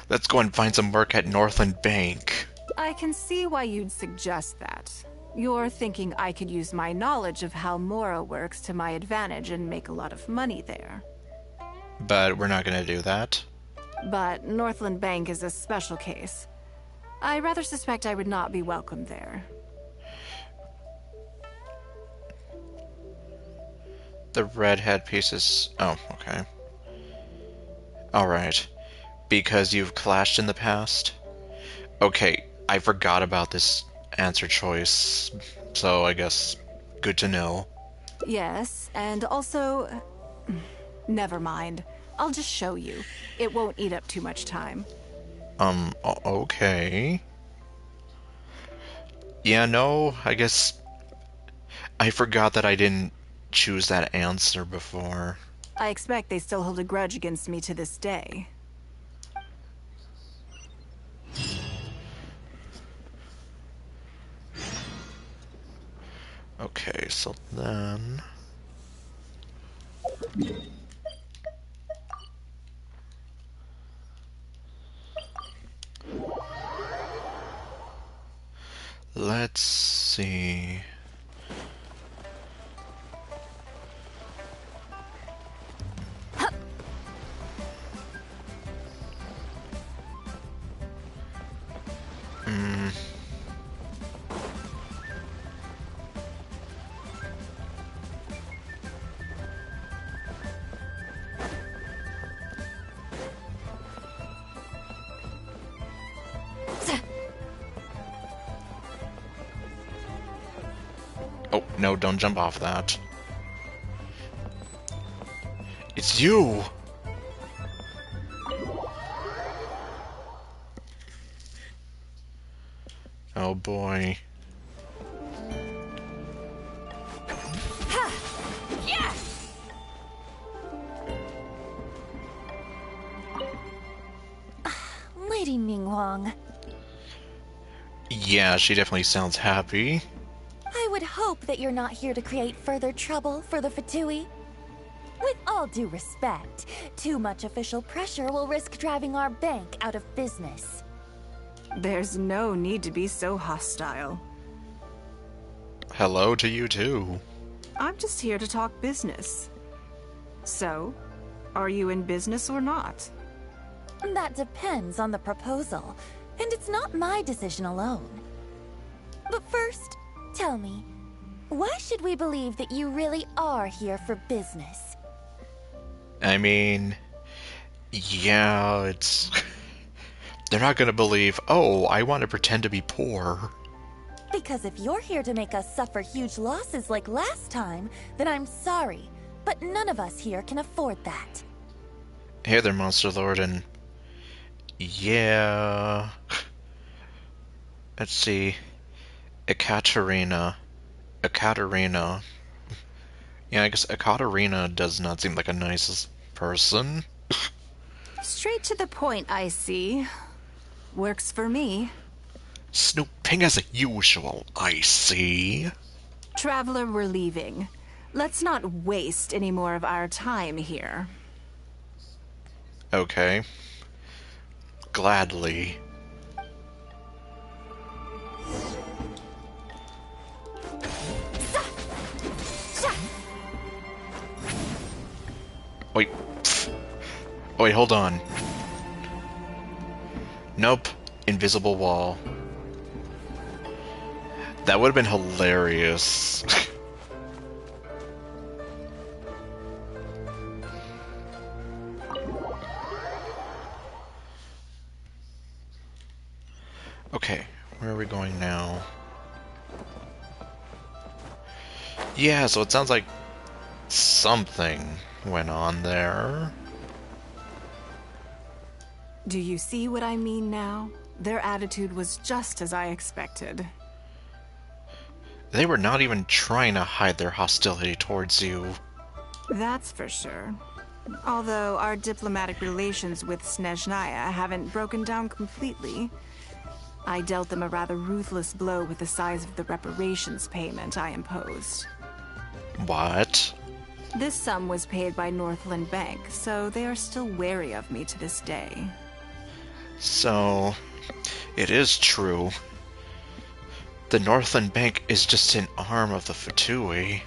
Let's go and find some work at Northland Bank. I can see why you'd suggest that. You're thinking I could use my knowledge of how Mora works to my advantage and make a lot of money there. But we're not gonna do that. But Northland Bank is a special case. I rather suspect I would not be welcome there. The red headpiece is... Oh, okay. Alright. Because you've clashed in the past? Okay, I forgot about this answer choice, so I guess good to know. Yes, and also... Never mind. I'll just show you. It won't eat up too much time. Okay. Yeah, no, I guess... I forgot that I didn't choose that answer before. I expect they still hold a grudge against me to this day. Okay, so then... Let's see... Oh, no, don't jump off that. It's you! Oh boy. Lady Ningguang, Yeah, she definitely sounds happy. I would hope that you're not here to create further trouble for the Fatui. With all due respect, too much official pressure will risk driving our bank out of business. There's no need to be so hostile. Hello to you too. I'm just here to talk business. So, are you in business or not? That depends on the proposal, and it's not my decision alone. But first, tell me, why should we believe that you really are here for business? I mean... Yeah, it's... They're not gonna believe, oh, I want to pretend to be poor. Because if you're here to make us suffer huge losses like last time, then I'm sorry, but none of us here can afford that. Hey there, Monster Lord, and... Yeah... Let's see... Ekaterina. Yeah, I guess Ekaterina does not seem like a nice person. Straight to the point, I see. Works for me. Snooping as usual, I see. Traveler, we're leaving. Let's not waste any more of our time here. Okay. Gladly. Wait. Wait, hold on. Nope. Invisible wall. That would have been hilarious. Okay, where are we going now? Yeah, so it sounds like something went on there. Do you see what I mean now? Their attitude was just as I expected. They were not even trying to hide their hostility towards you. That's for sure. Although our diplomatic relations with Snezhnaya haven't broken down completely. I dealt them a rather ruthless blow with the size of the reparations payment I imposed. What? This sum was paid by Northland Bank, so they are still wary of me to this day. So, it is true. The Northland Bank is just an arm of the Fatui.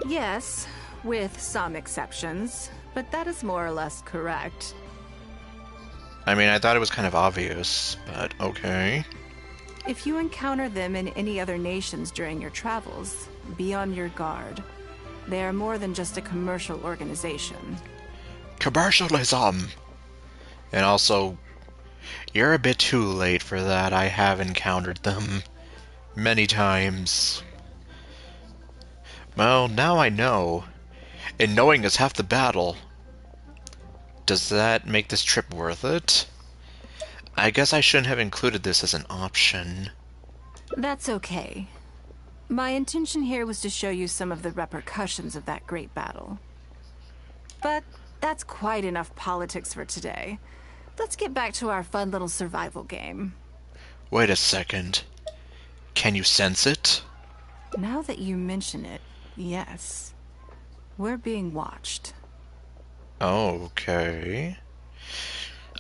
Yes, with some exceptions, but that is more or less correct. I mean, I thought it was kind of obvious, but okay. If you encounter them in any other nations during your travels, be on your guard. They are more than just a commercial organization. Commercialism! And also, you're a bit too late for that. I have encountered them many times. Well, now I know. And knowing is half the battle. Does that make this trip worth it? I guess I shouldn't have included this as an option. That's okay. My intention here was to show you some of the repercussions of that great battle. But that's quite enough politics for today. Let's get back to our fun little survival game. Wait a second. Can you sense it? Now that you mention it, yes. We're being watched. Okay.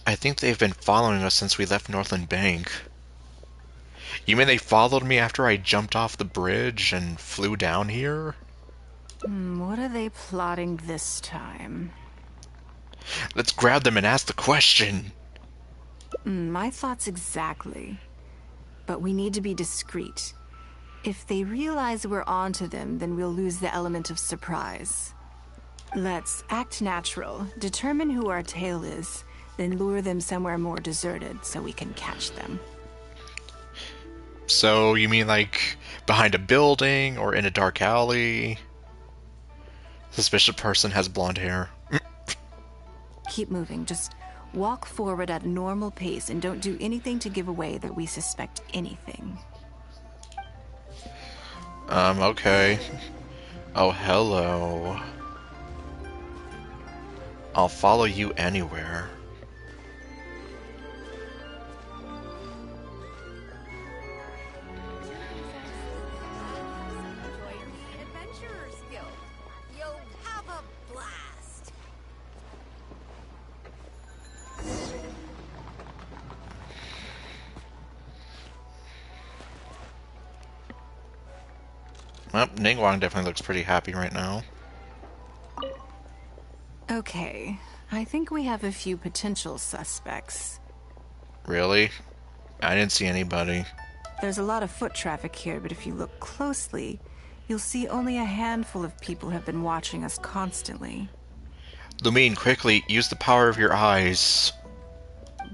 I think they've been following us since we left Northland Bank. You mean they followed me after I jumped off the bridge and flew down here? What are they plotting this time? Let's grab them and ask the question. My thoughts exactly. But we need to be discreet. If they realize we're onto them, then we'll lose the element of surprise. Let's act natural, determine who our tail is, then lure them somewhere more deserted so we can catch them. So, you mean like behind a building or in a dark alley? Suspicious person has blonde hair. Keep moving, just walk forward at a normal pace and don't do anything to give away that we suspect anything. Okay. Oh, hello. I'll follow you anywhere. Well, Ningguang definitely looks pretty happy right now. Okay, I think we have a few potential suspects. Really? I didn't see anybody. There's a lot of foot traffic here, but if you look closely, you'll see only a handful of people have been watching us constantly. Lumine, quickly, use the power of your eyes.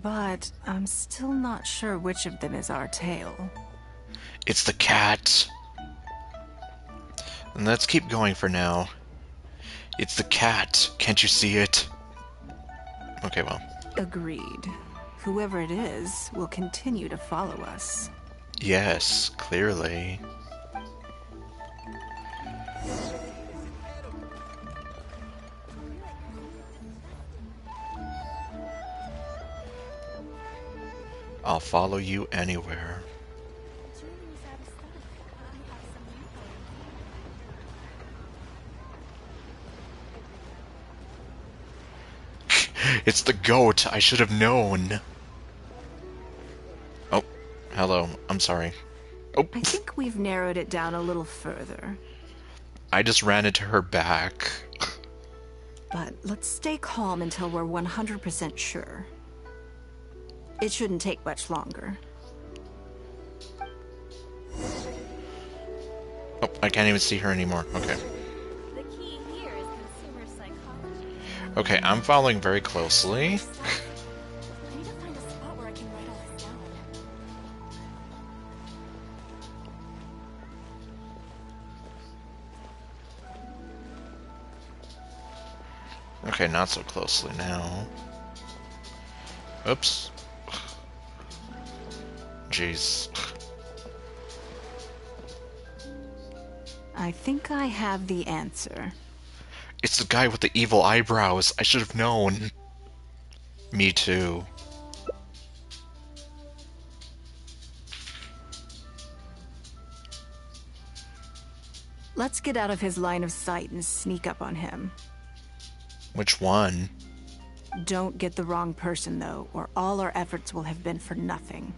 But I'm still not sure which of them is our tail. It's the cat. And let's keep going for now. It's the cat. Can't you see it? Okay, well. Agreed. Whoever it is will continue to follow us. Yes, clearly. I'll follow you anywhere. Julie's out of stock. We have some new It's the goat. I should have known. Oh, hello. I'm sorry. Oh, I think we've narrowed it down a little further. I just ran into her back. But let's stay calm until we're 100% sure. It shouldn't take much longer. Oh, I can't even see her anymore. Okay. The key here is consumer psychology. Okay, I'm following very closely. I need to find a spot where I can write all this down. Okay, not so closely now. Oops. Jeez. I think I have the answer. It's the guy with the evil eyebrows. I should have known. Me too. Let's get out of his line of sight and sneak up on him. Which one? Don't get the wrong person, though, or all our efforts will have been for nothing.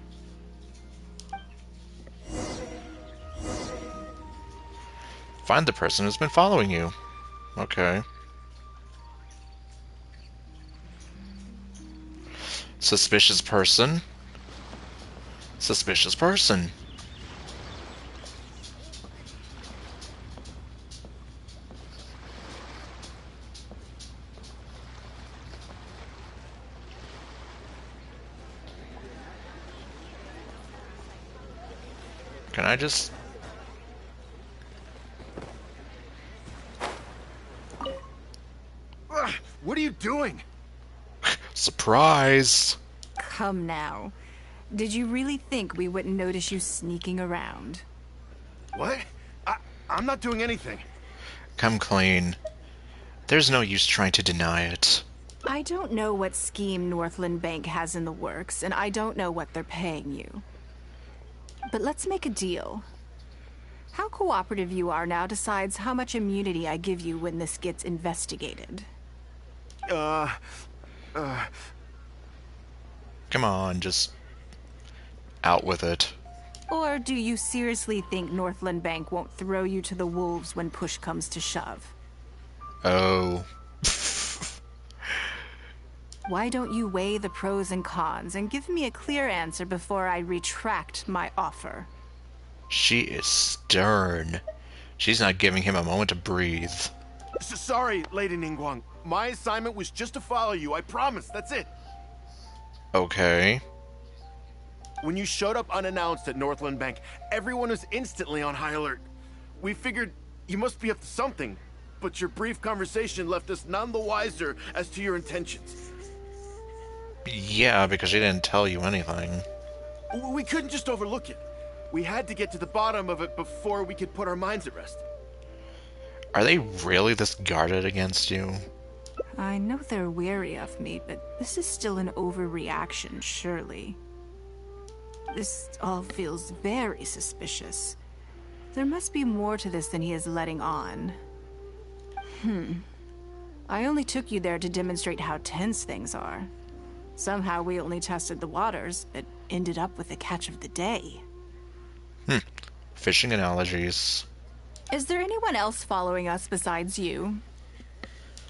Find the person who's been following you. Okay. Suspicious person. Suspicious person. Can I just... What are you doing? Surprise! Come now. Did you really think we wouldn't notice you sneaking around? What? I'm not doing anything. Come clean. There's no use trying to deny it. I don't know what scheme Northland Bank has in the works, and I don't know what they're paying you. But let's make a deal. How cooperative you are now decides how much immunity I give you when this gets investigated. Come on, just... out with it. Or do you seriously think Northland Bank won't throw you to the wolves when push comes to shove? Oh. Why don't you weigh the pros and cons and give me a clear answer before I retract my offer? She is stern. She's not giving him a moment to breathe. Sorry, Lady Ningguang. My assignment was just to follow you. I promise. That's it. Okay. When you showed up unannounced at Northland Bank, everyone was instantly on high alert. We figured you must be up to something, but your brief conversation left us none the wiser as to your intentions. Yeah, because she didn't tell you anything. We couldn't just overlook it. We had to get to the bottom of it before we could put our minds at rest. Are they really this guarded against you? I know they're wary of me, but this is still an overreaction, surely. This all feels very suspicious. There must be more to this than he is letting on. I only took you there to demonstrate how tense things are. Somehow we only tested the waters, but ended up with the catch of the day. Fishing analogies. Is there anyone else following us besides you?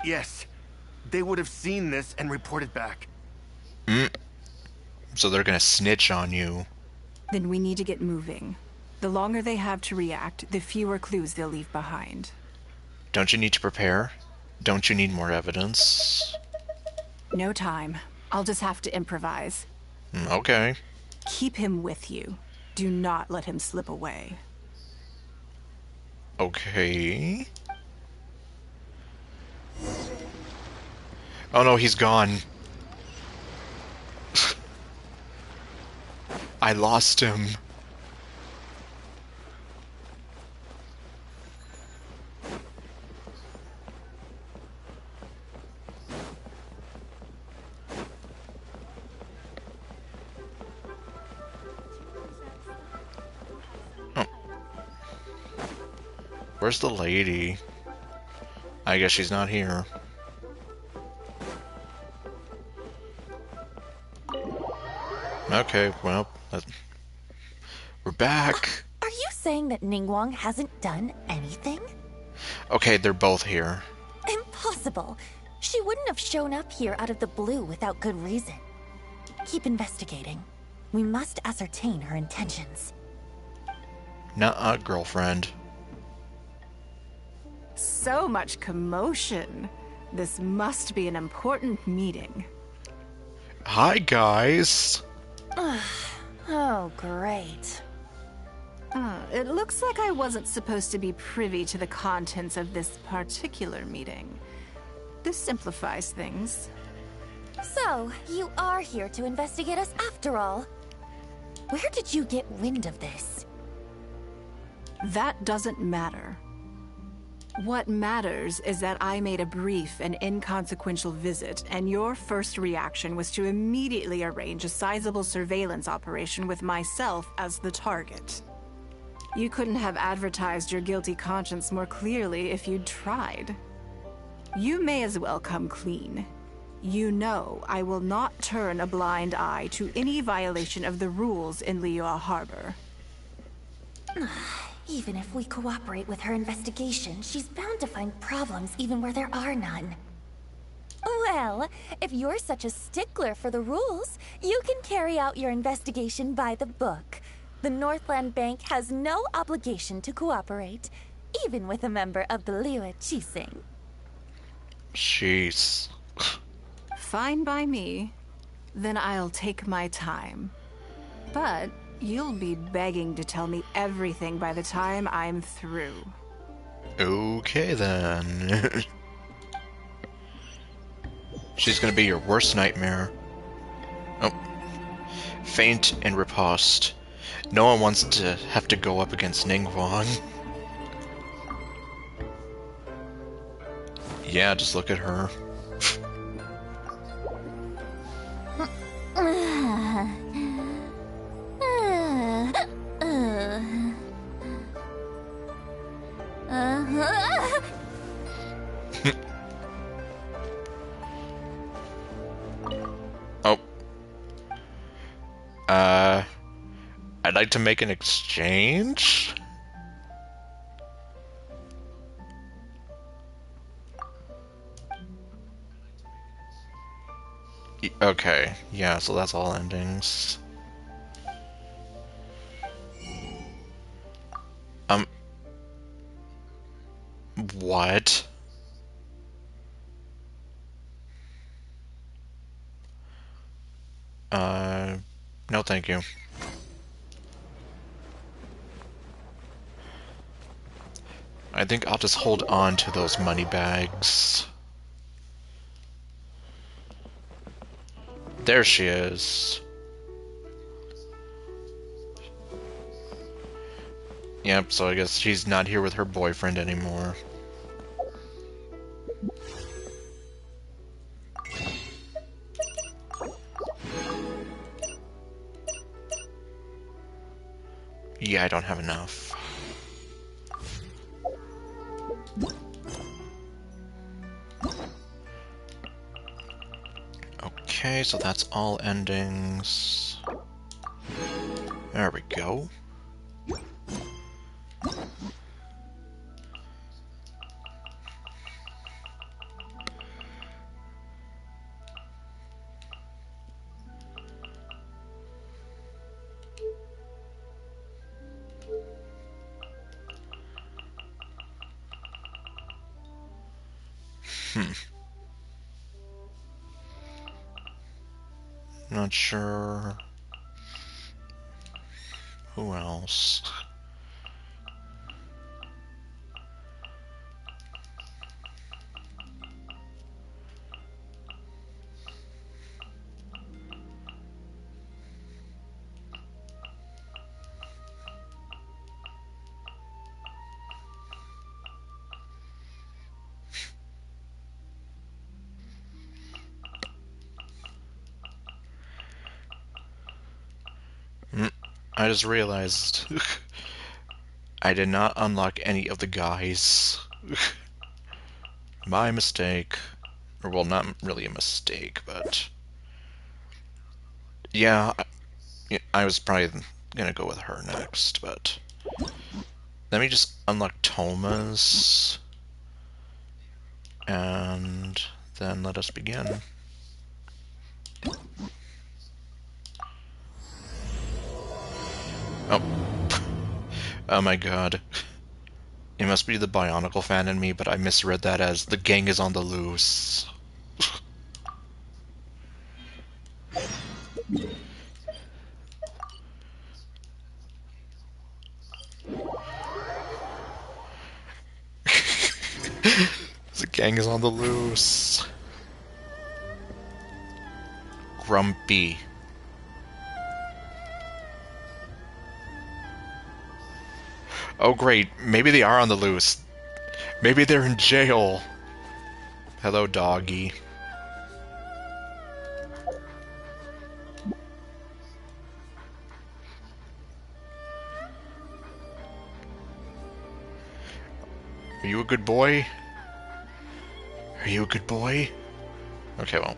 Yes. They would have seen this and reported back. So they're gonna snitch on you. Then we need to get moving. The longer they have to react, the fewer clues they'll leave behind. Don't you need to prepare? Don't you need more evidence? No time. I'll just have to improvise. Okay. Keep him with you. Do not let him slip away. Okay. Oh no, he's gone. I lost him. Where's the lady? I guess she's not here. Okay, well, we're back. Are you saying that Ningguang hasn't done anything? Okay, they're both here. Impossible. She wouldn't have shown up here out of the blue without good reason. Keep investigating. We must ascertain her intentions. Nuh-uh, girlfriend. So much commotion. This must be an important meeting. Hi, guys. Oh, great. It looks like I wasn't supposed to be privy to the contents of this particular meeting. This simplifies things. So, you are here to investigate us after all. Where did you get wind of this? That doesn't matter. What matters is that I made a brief and inconsequential visit, and your first reaction was to immediately arrange a sizable surveillance operation with myself as the target. You couldn't have advertised your guilty conscience more clearly if you'd tried. You may as well come clean. You know I will not turn a blind eye to any violation of the rules in Liyue Harbor. Even if we cooperate with her investigation, she's bound to find problems even where there are none. Well, if you're such a stickler for the rules, you can carry out your investigation by the book. The Northland Bank has no obligation to cooperate, even with a member of the Liyue Qixing. Jeez. Fine by me. Then I'll take my time. But you'll be begging to tell me everything by the time I'm through. Okay, then. She's gonna be your worst nightmare. Oh. Faint and riposte. No one wants to have to go up against Ningguang. Yeah, just look at her. Oh. I'd like to make an exchange? Okay, yeah, so that's all endings. What? No thank you. I think I'll just hold on to those money bags. There she is. Yep, so I guess she's not here with her boyfriend anymore. Yeah, I don't have enough. Okay, so that's all endings. There we go. Not sure. Who else? I just realized I did not unlock any of the guys. My mistake. Or, well, not really a mistake, but... Yeah, I was probably gonna go with her next, but... Let me just unlock Toma's. And then let us begin. Oh. Oh my god. It must be the Bionicle fan in me, but I misread that as the gang is on the loose. The gang is on the loose. Grumpy. Oh great, maybe they are on the loose. Maybe they're in jail. Hello, doggy. Are you a good boy? Are you a good boy? Okay, well.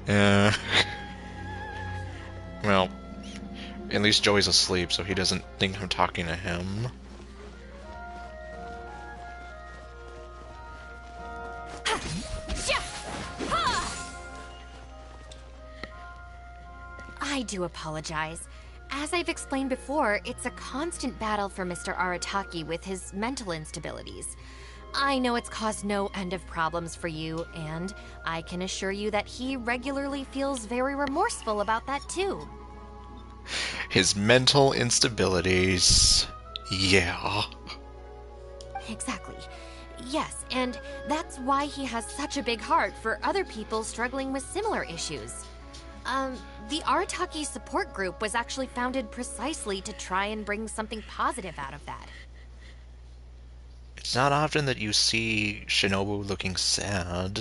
Yeah. Well, at least Joey's asleep, so he doesn't think I'm talking to him. I do apologize. As I've explained before, it's a constant battle for Mr. Arataki with his mental instabilities. I know it's caused no end of problems for you, and I can assure you that he regularly feels very remorseful about that too. His mental instabilities. Yeah. Exactly. Yes, and that's why he has such a big heart for other people struggling with similar issues. The Arataki support group was actually founded precisely to try and bring something positive out of that. It's not often that you see Shinobu looking sad.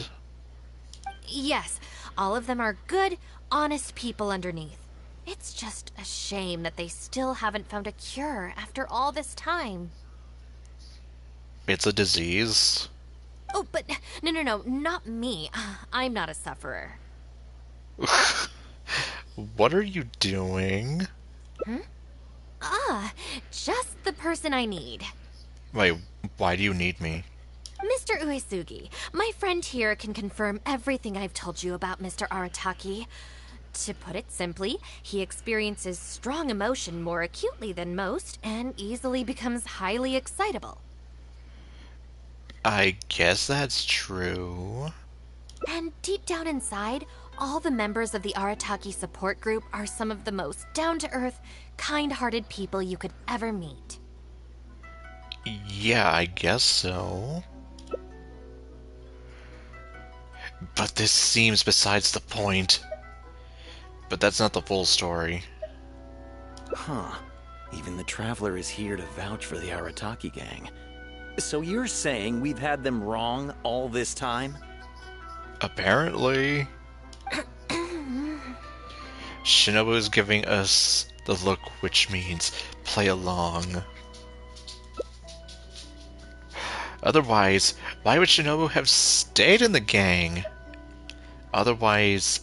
Yes, all of them are good, honest people underneath. It's just a shame that they still haven't found a cure after all this time. It's a disease. Oh, but no, not me. I'm not a sufferer. What are you doing? Just the person I need. Wait, why do you need me? Mr. Uesugi, my friend here can confirm everything I've told you about Mr. Arataki. To put it simply, he experiences strong emotion more acutely than most and easily becomes highly excitable. I guess that's true. And deep down inside, all the members of the Arataki support group are some of the most down-to-earth, kind-hearted people you could ever meet. Yeah, I guess so. But this seems besides the point. But that's not the full story. Huh. Even the Traveler is here to vouch for the Arataki gang. So you're saying we've had them wrong all this time? Apparently. Shinobu is giving us the look, which means play along. Otherwise, why would Shinobu have stayed in the gang? Otherwise,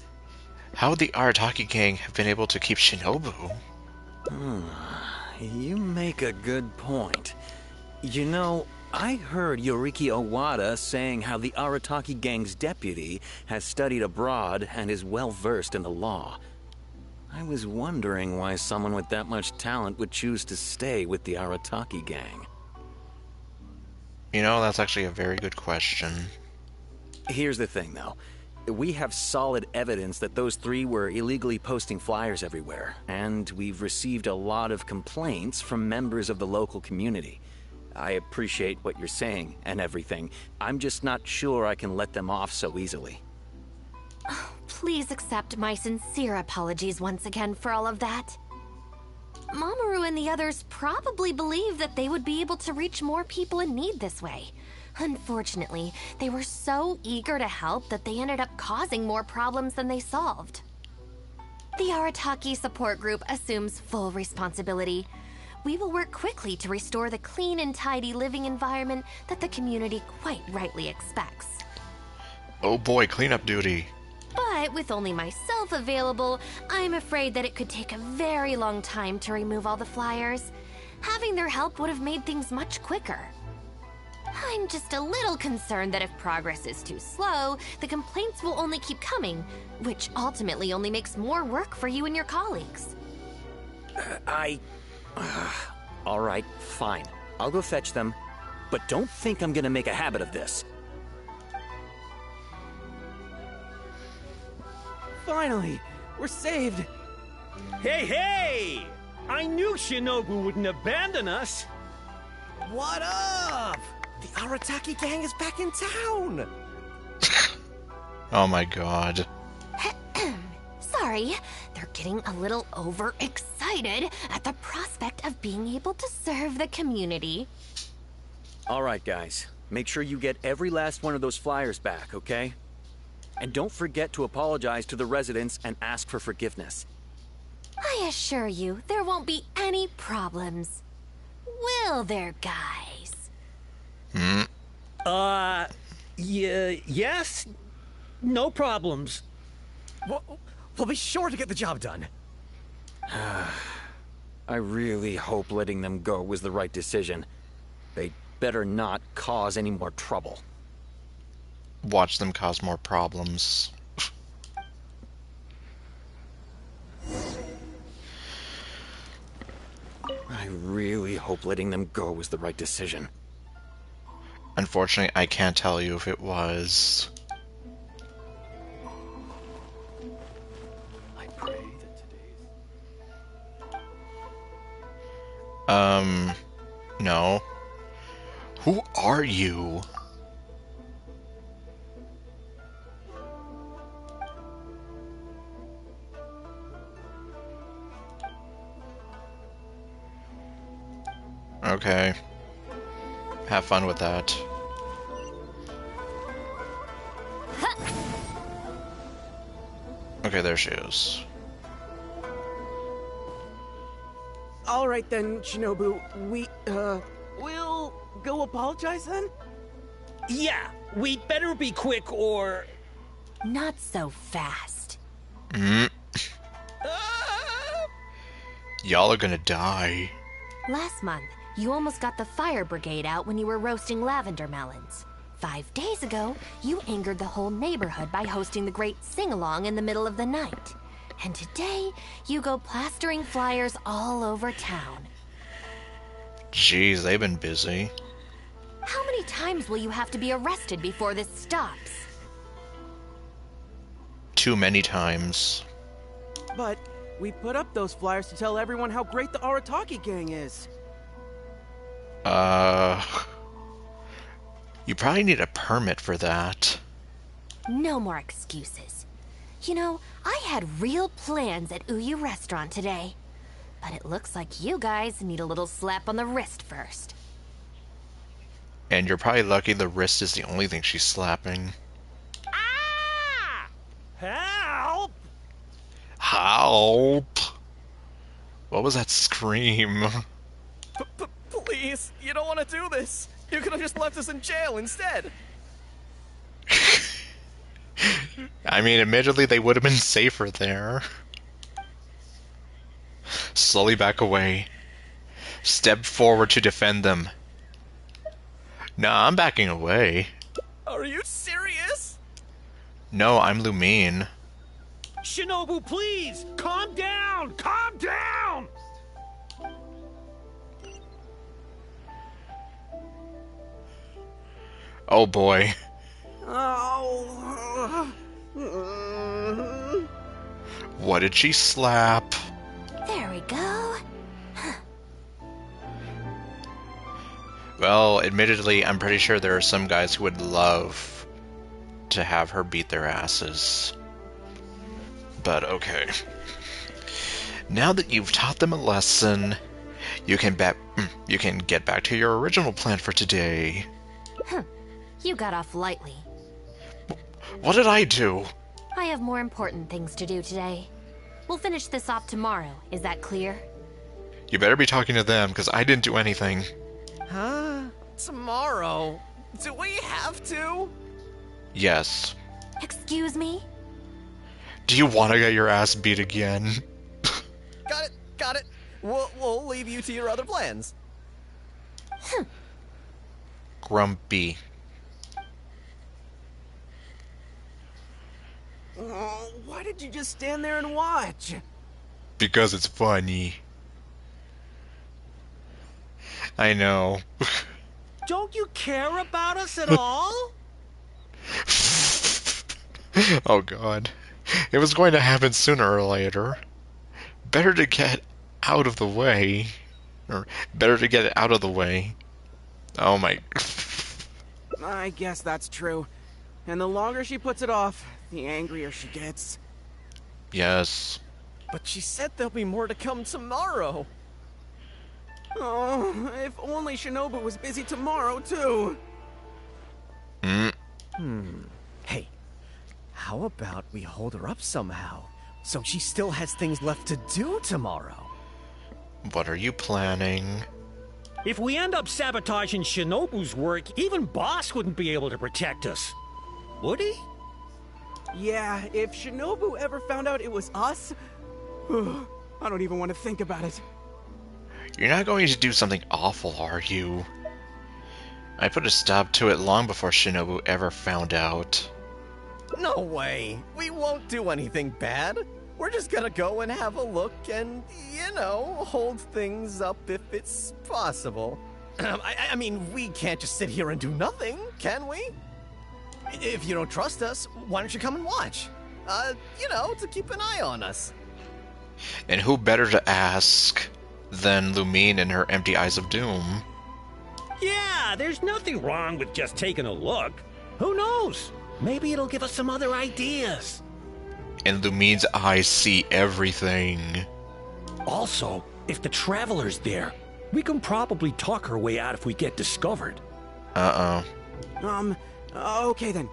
how would the Arataki gang have been able to keep Shinobu? You make a good point. You know, I heard Yoriki Owada saying how the Arataki gang's deputy has studied abroad and is well versed in the law. I was wondering why someone with that much talent would choose to stay with the Arataki gang. You know, that's actually a very good question. Here's the thing, though. We have solid evidence that those three were illegally posting flyers everywhere, and we've received a lot of complaints from members of the local community. I appreciate what you're saying and everything. I'm just not sure I can let them off so easily. Please accept my sincere apologies once again for all of that. Mamoru and the others probably believed that they would be able to reach more people in need this way. Unfortunately, they were so eager to help that they ended up causing more problems than they solved. The Arataki support group assumes full responsibility. We will work quickly to restore the clean and tidy living environment that the community quite rightly expects. Oh boy, cleanup duty. But with only myself available, I'm afraid that it could take a very long time to remove all the flyers. Having their help would have made things much quicker. I'm just a little concerned that if progress is too slow, the complaints will only keep coming, which ultimately only makes more work for you and your colleagues. All right, fine. I'll go fetch them, but don't think I'm gonna make a habit of this. Finally, we're saved. Hey! I knew Shinobu wouldn't abandon us. What up? The Arataki gang is back in town. Oh my god. Sorry, they're getting a little overexcited at the prospect of being able to serve the community. All right, guys. Make sure you get every last one of those flyers back, okay? And don't forget to apologize to the residents and ask for forgiveness. I assure you, there won't be any problems. Will there, guys? Yes? No problems. We'll be sure to get the job done. I really hope letting them go was the right decision. They better not cause any more trouble. Watch them cause more problems. I really hope letting them go was the right decision. Unfortunately, I can't tell you if it was. I pray that today's... No. Who are you? Okay. Have fun with that. Okay, there she is. All right then, Shinobu. We'll go apologize then? Yeah, we'd better be quick or... Not so fast. Y'all are gonna die. Last month, you almost got the fire brigade out when you were roasting lavender melons. 5 days ago, you angered the whole neighborhood by hosting the great sing-along in the middle of the night. And today, you go plastering flyers all over town. Jeez, they've been busy. How many times will you have to be arrested before this stops? Too many times. But we put up those flyers to tell everyone how great the Arataki gang is. You probably need a permit for that. No more excuses. You know, I had real plans at Uyu Restaurant today. But it looks like you guys need a little slap on the wrist first. And you're probably lucky the wrist is the only thing she's slapping. Ah! Help! Help! What was that scream? Please, you don't want to do this. You could have just left us in jail instead. I mean, admittedly, they would have been safer there. Slowly back away. Step forward to defend them. Nah, I'm backing away. Are you serious? No, I'm Lumine. Shinobu, please! Calm down! Calm down! Oh boy. Oh. What did she slap? There we go. Well, admittedly, I'm pretty sure there are some guys who would love to have her beat their asses. But okay. Now that you've taught them a lesson, you can get back to your original plan for today. You got off lightly. What did I do? I have more important things to do today. We'll finish this off tomorrow. Is that clear? You better be talking to them, because I didn't do anything. Huh? Tomorrow? Do we have to? Yes. Excuse me? Do you want to get your ass beat again? Got it. We'll leave you to your other plans. Grumpy. Oh, why did you just stand there and watch? Because it's funny. I know. Don't you care about us at all? Oh god. It was going to happen sooner or later. Better to get out of the way. Or better to get it out of the way. Oh my... I guess that's true. And the longer she puts it off, the angrier she gets. Yes. But she said there'll be more to come tomorrow. Oh, if only Shinobu was busy tomorrow, too. Hey, how about we hold her up somehow, so she still has things left to do tomorrow? What are you planning? If we end up sabotaging Shinobu's work, even Boss wouldn't be able to protect us. Would he? Yeah, if Shinobu ever found out it was us, I don't even want to think about it. You're not going to do something awful, are you? I put a stop to it long before Shinobu ever found out. No way. We won't do anything bad. We're just gonna go and have a look and, hold things up if it's possible. I mean, we can't just sit here and do nothing, can we? If you don't trust us, why don't you come and watch? To keep an eye on us. And who better to ask than Lumine and her empty eyes of doom? Yeah, there's nothing wrong with just taking a look. Who knows? Maybe it'll give us some other ideas. And Lumine's eyes see everything. Also, if the Traveler's there, we can probably talk our way out if we get discovered. Okay then.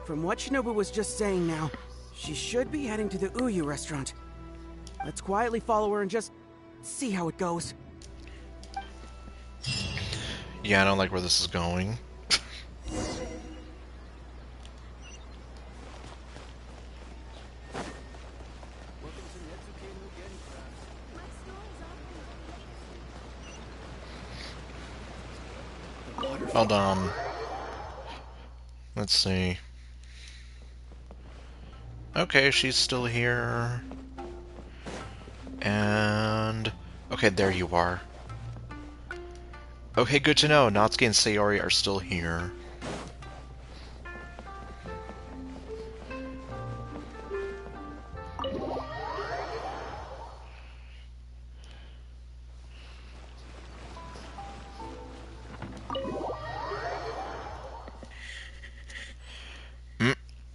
From what Shinobu was just saying now, she should be heading to the Uyu restaurant. Let's quietly follow her and just see how it goes. Yeah, I don't like where this is going. Hold on. Let's see. Okay, she's still here. And... okay, there you are. Okay, good to know. Natsuki and Sayori are still here.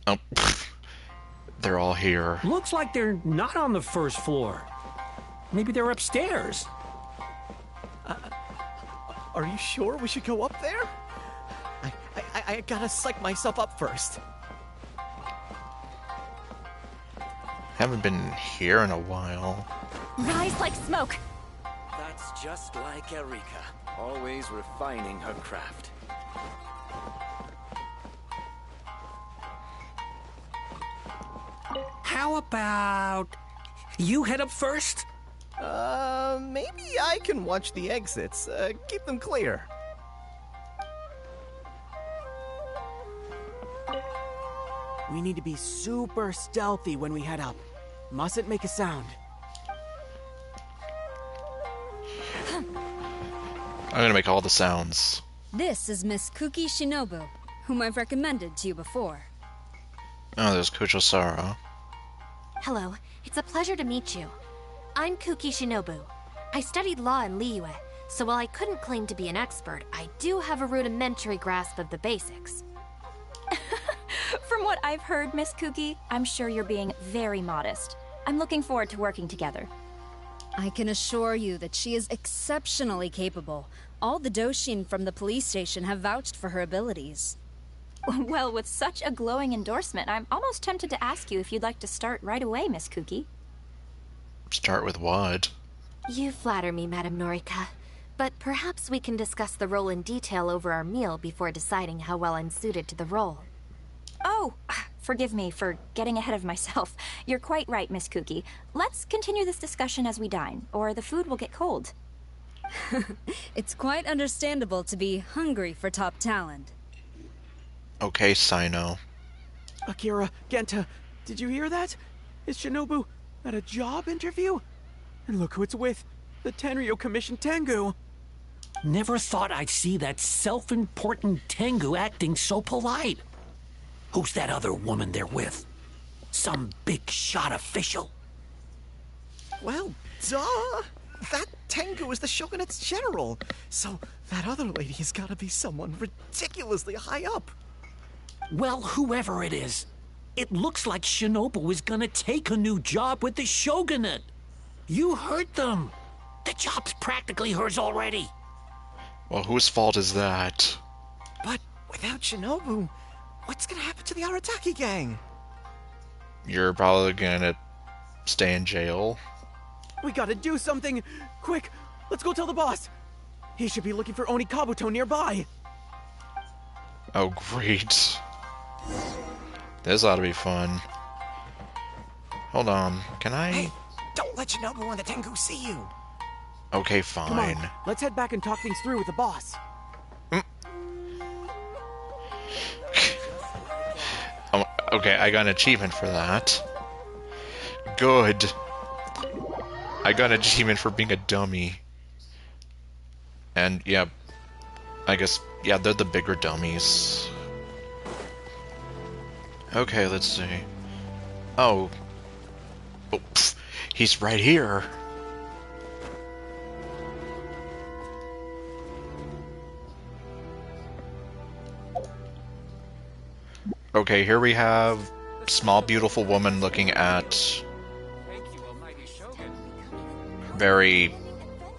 Oh, they're all here. Looks like they're not on the first floor. Maybe they're upstairs. Are you sure we should go up there? I gotta psych myself up first. Haven't been here in a while. Rise like smoke. That's just like Erika, always refining her craft. How about you head up first? Maybe I can watch the exits. Keep them clear. We need to be super stealthy when we head up. Mustn't make a sound. I'm gonna make all the sounds. This is Miss Kuki Shinobu, whom I've recommended to you before. Oh, there's Kuchosara. Hello, it's a pleasure to meet you. I'm Kuki Shinobu. I studied law in Liyue, so while I couldn't claim to be an expert, I do have a rudimentary grasp of the basics. From what I've heard, Miss Kuki, I'm sure you're being very modest. I'm looking forward to working together. I can assure you that she is exceptionally capable. All the Doshin from the police station have vouched for her abilities. Well, with such a glowing endorsement, I'm almost tempted to ask you if you'd like to start right away, Miss Kuki. Start with what? You flatter me, Madame Norika. But perhaps we can discuss the role in detail over our meal before deciding how well I'm suited to the role. Oh, forgive me for getting ahead of myself. You're quite right, Miss Kuki. Let's continue this discussion as we dine, or the food will get cold. It's quite understandable to be hungry for top talent. Okay, Sino. Akira, Genta, did you hear that? Is Shinobu at a job interview? And look who it's with. The Tenryo Commission Tengu. Never thought I'd see that self-important Tengu acting so polite. Who's that other woman they're with? Some big shot official? Well, duh! That Tengu is the Shogunate's general, so that other lady has gotta be someone ridiculously high up. Well, whoever it is, it looks like Shinobu is gonna take a new job with the Shogunate. You heard them. The job's practically hers already. Well, whose fault is that? But without Shinobu, what's gonna happen to the Arataki gang? You're probably gonna stay in jail. We gotta do something! Quick, let's go tell the boss! He should be looking for Oni Kabuto nearby! Oh, great. This ought to be fun. Hold on, can I... Hey, don't let Shinobu and the Tengu see you! Okay, Come fine. on, let's head back and talk things through with the boss. Oh, okay, I got an achievement for that. Good. I got an achievement for being a dummy. And, yeah, I guess, yeah, they're the bigger dummies. Okay, let's see. Oh. Oh, pff, he's right here. Okay, here we have small, beautiful woman looking at very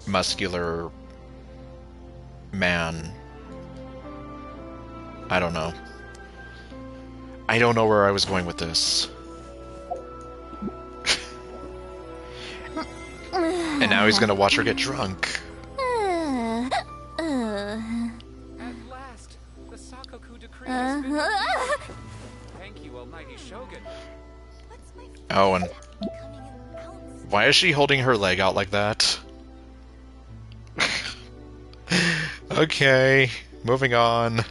muscular man. I don't know. I don't know where I was going with this. And now he's gonna watch her get drunk. At last, the Sakoku decree has been revealed. Thank you, Almighty Shogun. Oh, and why is she holding her leg out like that? Okay, moving on.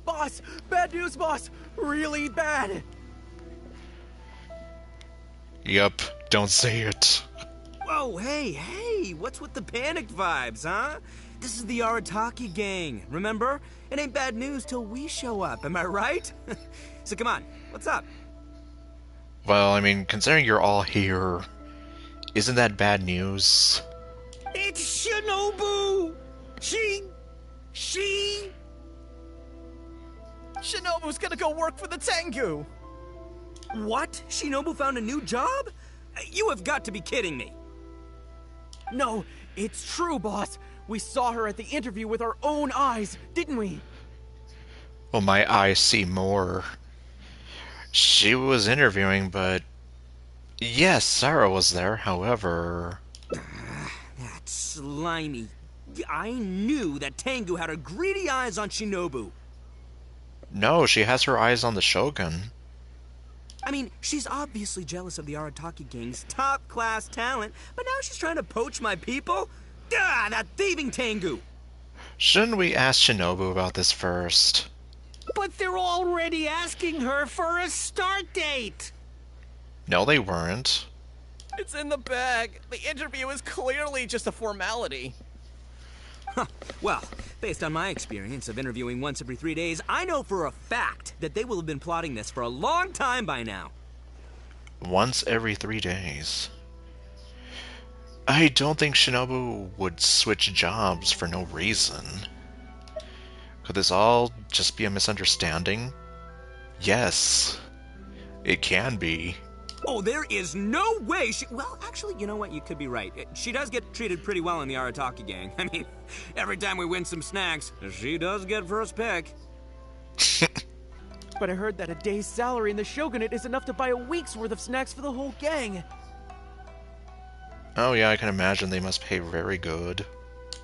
Boss! Bad news, boss! Really bad! Yup, don't say it. Whoa, hey, what's with the panicked vibes, huh? This is the Arataki gang, remember? It ain't bad news till we show up, am I right? So come on, what's up? Well, I mean, considering you're all here, isn't that bad news? It's Shinobu! Shinobu's gonna go work for the Tengu! What? Shinobu found a new job? You have got to be kidding me. No, it's true, boss. We saw her at the interview with our own eyes, didn't we? Well, my eyes see more. She was interviewing, but... Yes, Sarah was there, however... That slimy... I knew that Tengu had her greedy eyes on Shinobu. No, she has her eyes on the Shogun. I mean, she's obviously jealous of the Arataki gang's top-class talent, but now she's trying to poach my people? Ah, that thieving Tengu! Shouldn't we ask Shinobu about this first? But they're already asking her for a start date! No, they weren't. It's in the bag. The interview is clearly just a formality. Huh. Well, based on my experience of interviewing once every 3 days, I know for a fact that they will have been plotting this for a long time by now. Once every 3 days. I don't think Shinobu would switch jobs for no reason. Could this all just be a misunderstanding? Yes. It can be. Oh, there is no way she... Well, actually, you know what? You could be right. She does get treated pretty well in the Arataki gang. I mean, every time we win some snacks, she does get first pick. But I heard that a day's salary in the Shogunate is enough to buy a week's worth of snacks for the whole gang. Oh yeah, I can imagine they must pay very good.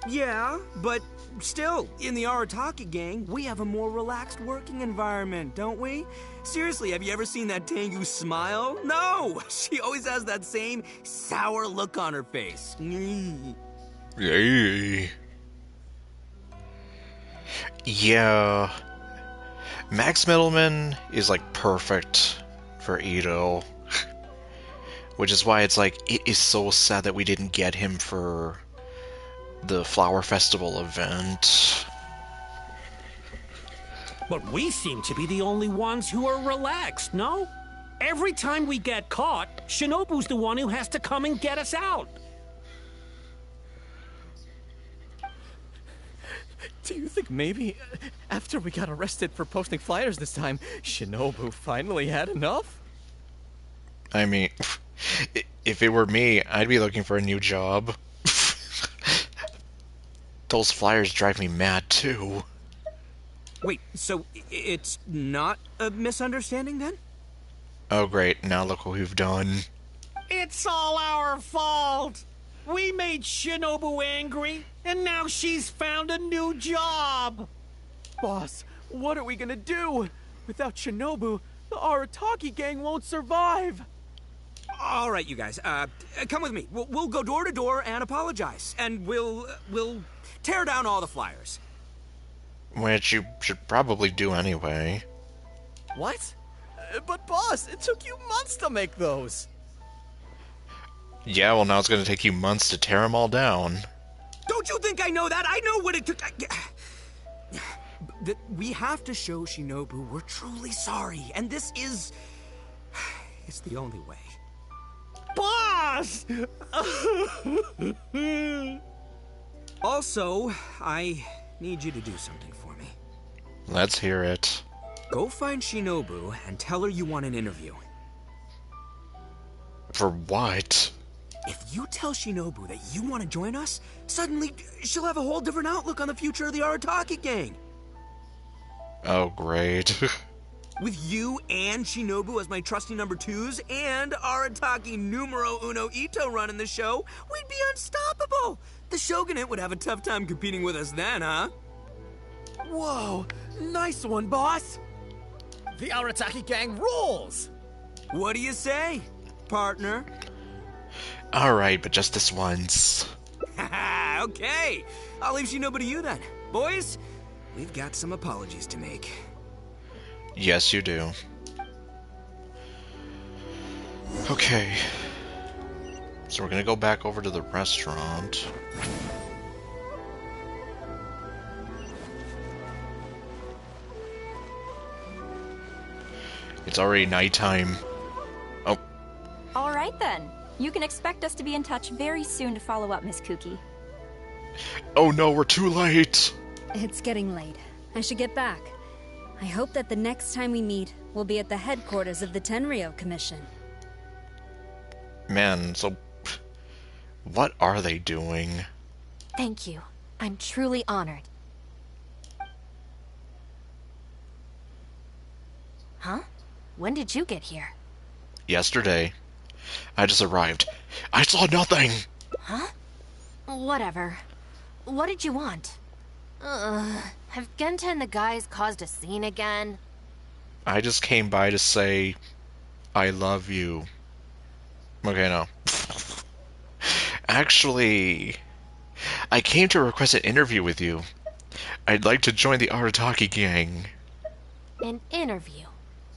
Yeah, but still, in the Arataki gang, we have a more relaxed working environment, don't we? Seriously, have you ever seen that Tengu smile? No! She always has that same sour look on her face. Yay. Yeah. Max Middleman is like perfect for Ito. Which is why it's like, it is so sad that we didn't get him for the Flower Festival event. But we seem to be the only ones who are relaxed, no? Every time we get caught, Shinobu's the one who has to come and get us out. Do you think maybe, after we got arrested for posting flyers this time, Shinobu finally had enough? I mean, if it were me, I'd be looking for a new job. Those flyers drive me mad, too. Wait, so it's not a misunderstanding then? Oh great, now look what we've done. It's all our fault. We made Shinobu angry, and now she's found a new job. Boss, what are we gonna do? Without Shinobu, the Arataki gang won't survive. All right, you guys, come with me. We'll go door to door and apologize, and we'll tear down all the flyers. Which you should probably do anyway. What? But boss, it took you months to make those. Yeah, well now it's gonna take you months to tear them all down. Don't you think I know that? I know what it took. We have to show Shinobu we're truly sorry, and this is... it's the only way. Boss! Also, I need you to do something for me. Let's hear it. Go find Shinobu and tell her you want an interview. For what? If you tell Shinobu that you want to join us, suddenly she'll have a whole different outlook on the future of the Arataki gang. Oh, great. With you and Shinobu as my trusty number twos and Arataki numero uno Ito running the show, we'd be unstoppable. The Shogunate would have a tough time competing with us then, huh? Whoa, nice one, boss. The Arataki gang rules! What do you say, partner? Alright, but just this once. Okay, I'll leave Shinobu to you then. Boys, we've got some apologies to make. Yes, you do. Okay. So we're gonna go back over to the restaurant. It's already nighttime. Oh. All right then. You can expect us to be in touch very soon to follow up, Miss Kuki. Oh no, we're too late! It's getting late. I should get back. I hope that the next time we meet, we'll be at the headquarters of the Tenryou Commission. Man, so... what are they doing? Thank you. I'm truly honored. Huh? When did you get here? Yesterday. I just arrived. I saw nothing! Huh? Whatever. What did you want? Have Genta and the guys caused a scene again? I just came by to say, I love you. Okay, no. Actually, I came to request an interview with you. I'd like to join the Arataki gang. An interview?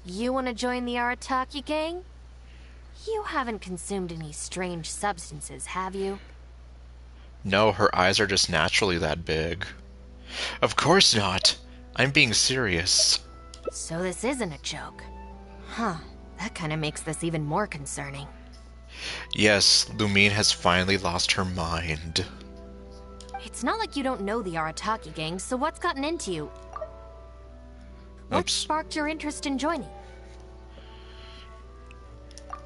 You want to join the Arataki gang? You haven't consumed any strange substances, have you? No, her eyes are just naturally that big. Of course not. I'm being serious. So this isn't a joke. Huh. That kind of makes this even more concerning. Yes, Lumine has finally lost her mind. It's not like you don't know the Arataki gang, so what's gotten into you? What sparked your interest in joining?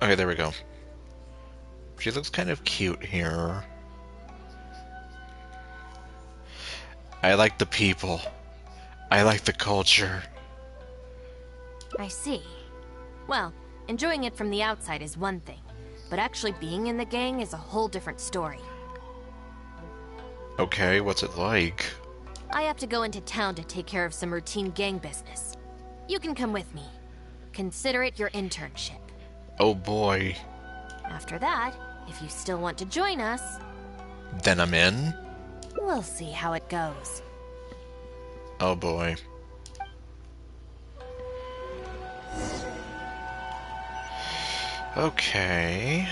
Okay, there we go. She looks kind of cute here. I like the people. I like the culture. I see. Well, enjoying it from the outside is one thing, but actually being in the gang is a whole different story. Okay, what's it like? I have to go into town to take care of some routine gang business. You can come with me. Consider it your internship. Oh boy. After that, if you still want to join us, Then I'm in? we'll see how it goes. Oh boy. Okay.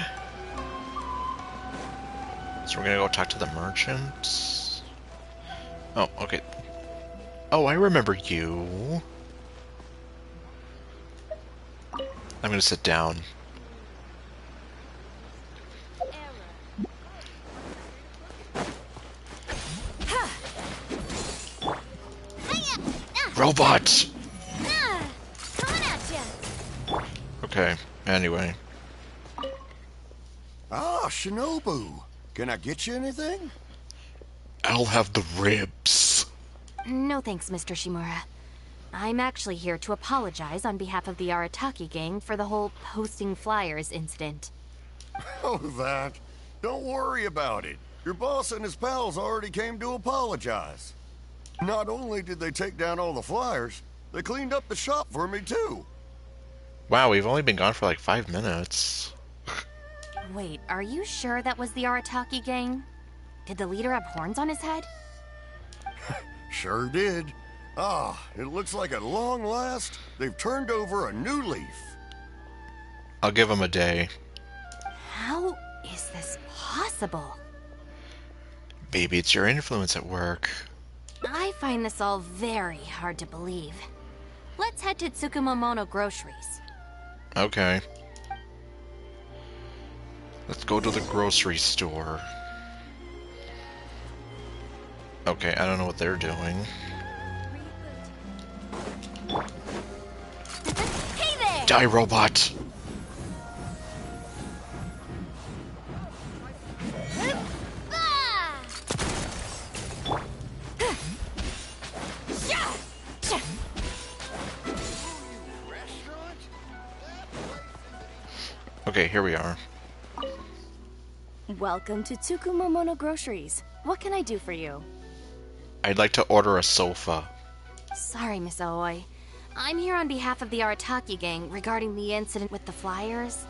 So we're gonna go talk to the merchant. Oh, okay. Oh, I remember you. I'm gonna sit down. Robot! Coming at ya. Okay, anyway. Ah, Shinobu. Can I get you anything? I'll have the ribs. No thanks, Mr. Shimura. I'm actually here to apologize on behalf of the Arataki gang for the whole posting flyers incident. Oh, that. Don't worry about it. Your boss and his pals already came to apologize. Not only did they take down all the flyers, they cleaned up the shop for me, too. Wow, we've only been gone for like 5 minutes. Wait, are you sure that was the Arataki gang? Did the leader have horns on his head? Sure did. Ah, it looks like at long last, they've turned over a new leaf. I'll give him a day. How is this possible? Baby, it's your influence at work. I find this all very hard to believe. Let's head to Tsukumomono Groceries. Okay. Let's go to the grocery store. Okay, I don't know what they're doing. Hey there! Die, robot! Okay, here we are. Welcome to Tsukumomono Groceries. What can I do for you? I'd like to order a sofa. Sorry, Miss Aoi. I'm here on behalf of the Arataki gang regarding the incident with the flyers.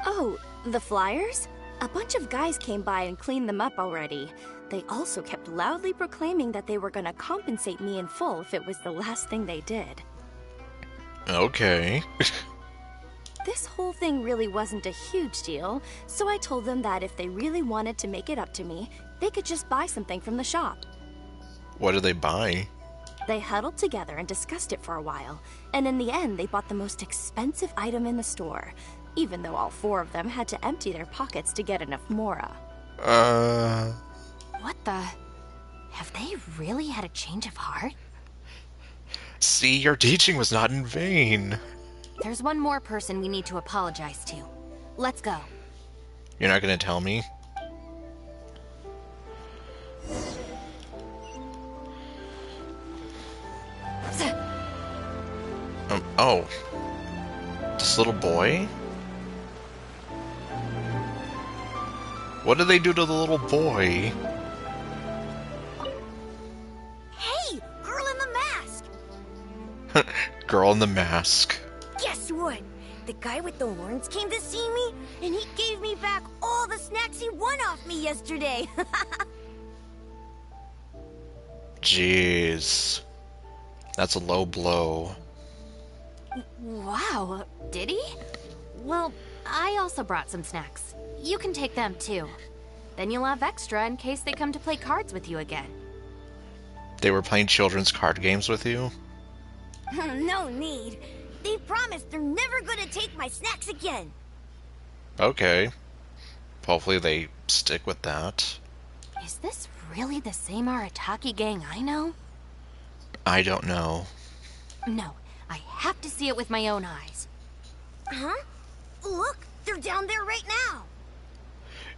Oh, the flyers? A bunch of guys came by and cleaned them up already. They also kept loudly proclaiming that they were gonna compensate me in full if it was the last thing they did. Okay. This whole thing really wasn't a huge deal, so I told them that if they really wanted to make it up to me, they could just buy something from the shop. What did they buy? They huddled together and discussed it for a while, and in the end they bought the most expensive item in the store, even though all 4 of them had to empty their pockets to get enough mora. What the? Have they really had a change of heart? See, your teaching was not in vain. There's one more person we need to apologize to. Let's go. You're not gonna tell me? Oh. This little boy? What did they do to the little boy? Hey, girl in the mask! Girl in the mask. Guess what? The guy with the horns came to see me, and he gave me back all the snacks he won off me yesterday. Jeez. That's a low blow. Wow, did he? Well, I also brought some snacks. You can take them too. Then you'll have extra in case they come to play cards with you again. They were playing children's card games with you? No need. They promised they're never gonna take my snacks again. Okay. Hopefully they stick with that. Is this really the same Arataki gang I know? I don't know. No, I have to see it with my own eyes. Huh? Look, they're down there right now.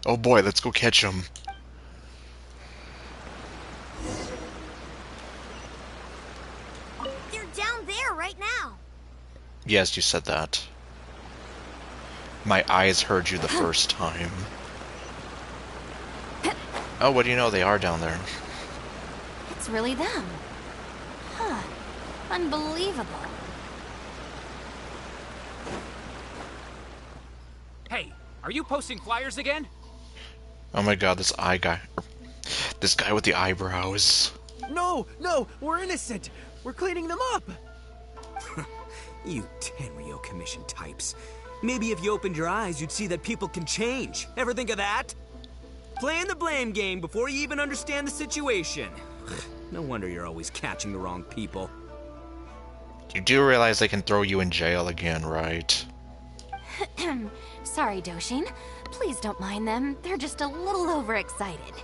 Oh boy, let's go catch them. They're down there right now. Yes, you said that. My eyes heard you the first time. Oh, what do you know? They are down there. It's really them. Huh. Unbelievable. Hey, are you posting flyers again? Oh my god, this guy. This guy with the eyebrows. No, we're innocent. We're cleaning them up. You Tenryo Commission types. Maybe if you opened your eyes, you'd see that people can change. Ever think of that? Playing the blame game before you even understand the situation. No wonder you're always catching the wrong people. You do realize they can throw you in jail again, right? Sorry, Doshin. Please don't mind them. They're just a little overexcited.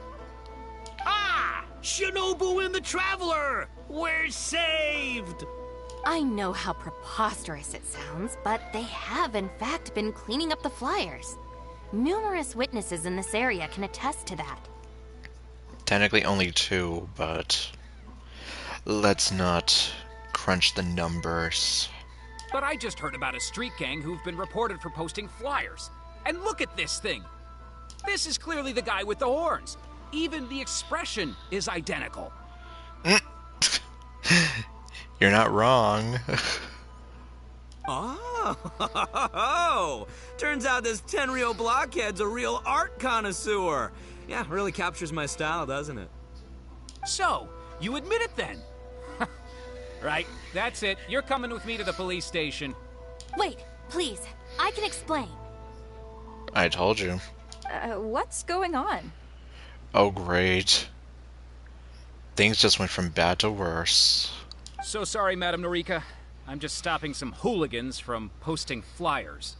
Ah! Shinobu and the Traveler! We're saved! I know how preposterous it sounds, but they have in fact been cleaning up the flyers. Numerous witnesses in this area can attest to that. Technically only 2, but let's not crunch the numbers. But I just heard about a street gang who've been reported for posting flyers. And look at this thing! This is clearly the guy with the horns. Even the expression is identical. You're not wrong. Oh, turns out this Tenryo blockhead's a real art connoisseur. Yeah, really captures my style, doesn't it? So, you admit it then? Right, that's it. You're coming with me to the police station. Wait, please. I can explain. I told you. What's going on? Oh, great. Things just went from bad to worse. So sorry, Madam Norika. I'm just stopping some hooligans from posting flyers.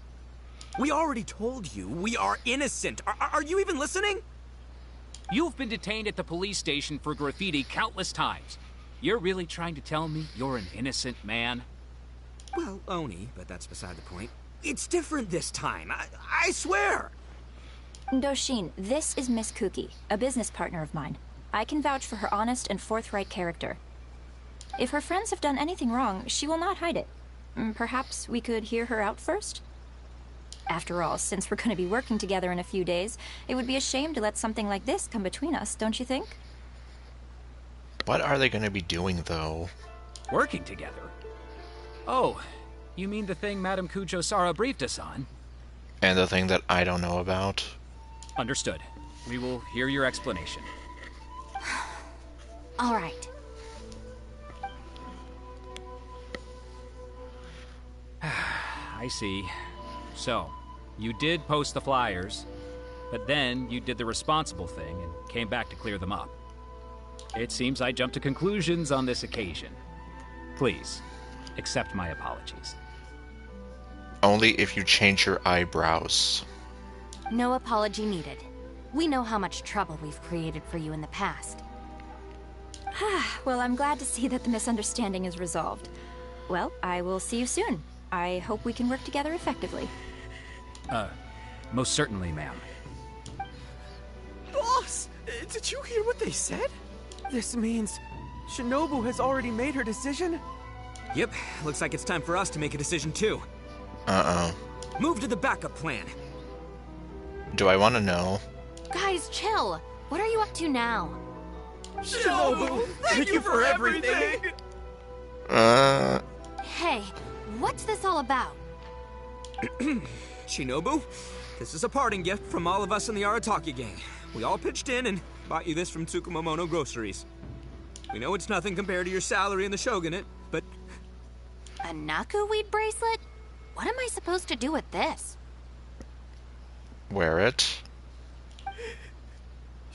We already told you we are innocent. Are you even listening? You've been detained at the police station for graffiti countless times. You're really trying to tell me you're an innocent man? Well, Oni, but that's beside the point. It's different this time. I swear. Doshin, this is Miss Kuki, a business partner of mine. I can vouch for her honest and forthright character. If her friends have done anything wrong, she will not hide it. Perhaps we could hear her out first? After all, since we're going to be working together in a few days, it would be a shame to let something like this come between us, don't you think? What are they going to be doing, though? Working together? Oh, you mean the thing Madame Kujo-Sara briefed us on? And the thing that I don't know about? Understood. We will hear your explanation. All right. I see. So, you did post the flyers, but then you did the responsible thing and came back to clear them up. It seems I jumped to conclusions on this occasion. Please, accept my apologies. Only if you change your eyebrows. No apology needed. We know how much trouble we've created for you in the past. Well, I'm glad to see that the misunderstanding is resolved. Well, I will see you soon. I hope we can work together effectively. Most certainly, ma'am. Boss, did you hear what they said? This means Shinobu has already made her decision? Yep, looks like it's time for us to make a decision too. Uh-oh. Move to the backup plan. Do I want to know? Guys, chill. What are you up to now? Shinobu, thank you for everything! Hey, what's this all about? Shinobu, this is a parting gift from all of us in the Arataki gang. We all pitched in and bought you this from Tsukumomono Groceries. We know it's nothing compared to your salary in the Shogunate, but... A Naku weed bracelet? What am I supposed to do with this? Wear it.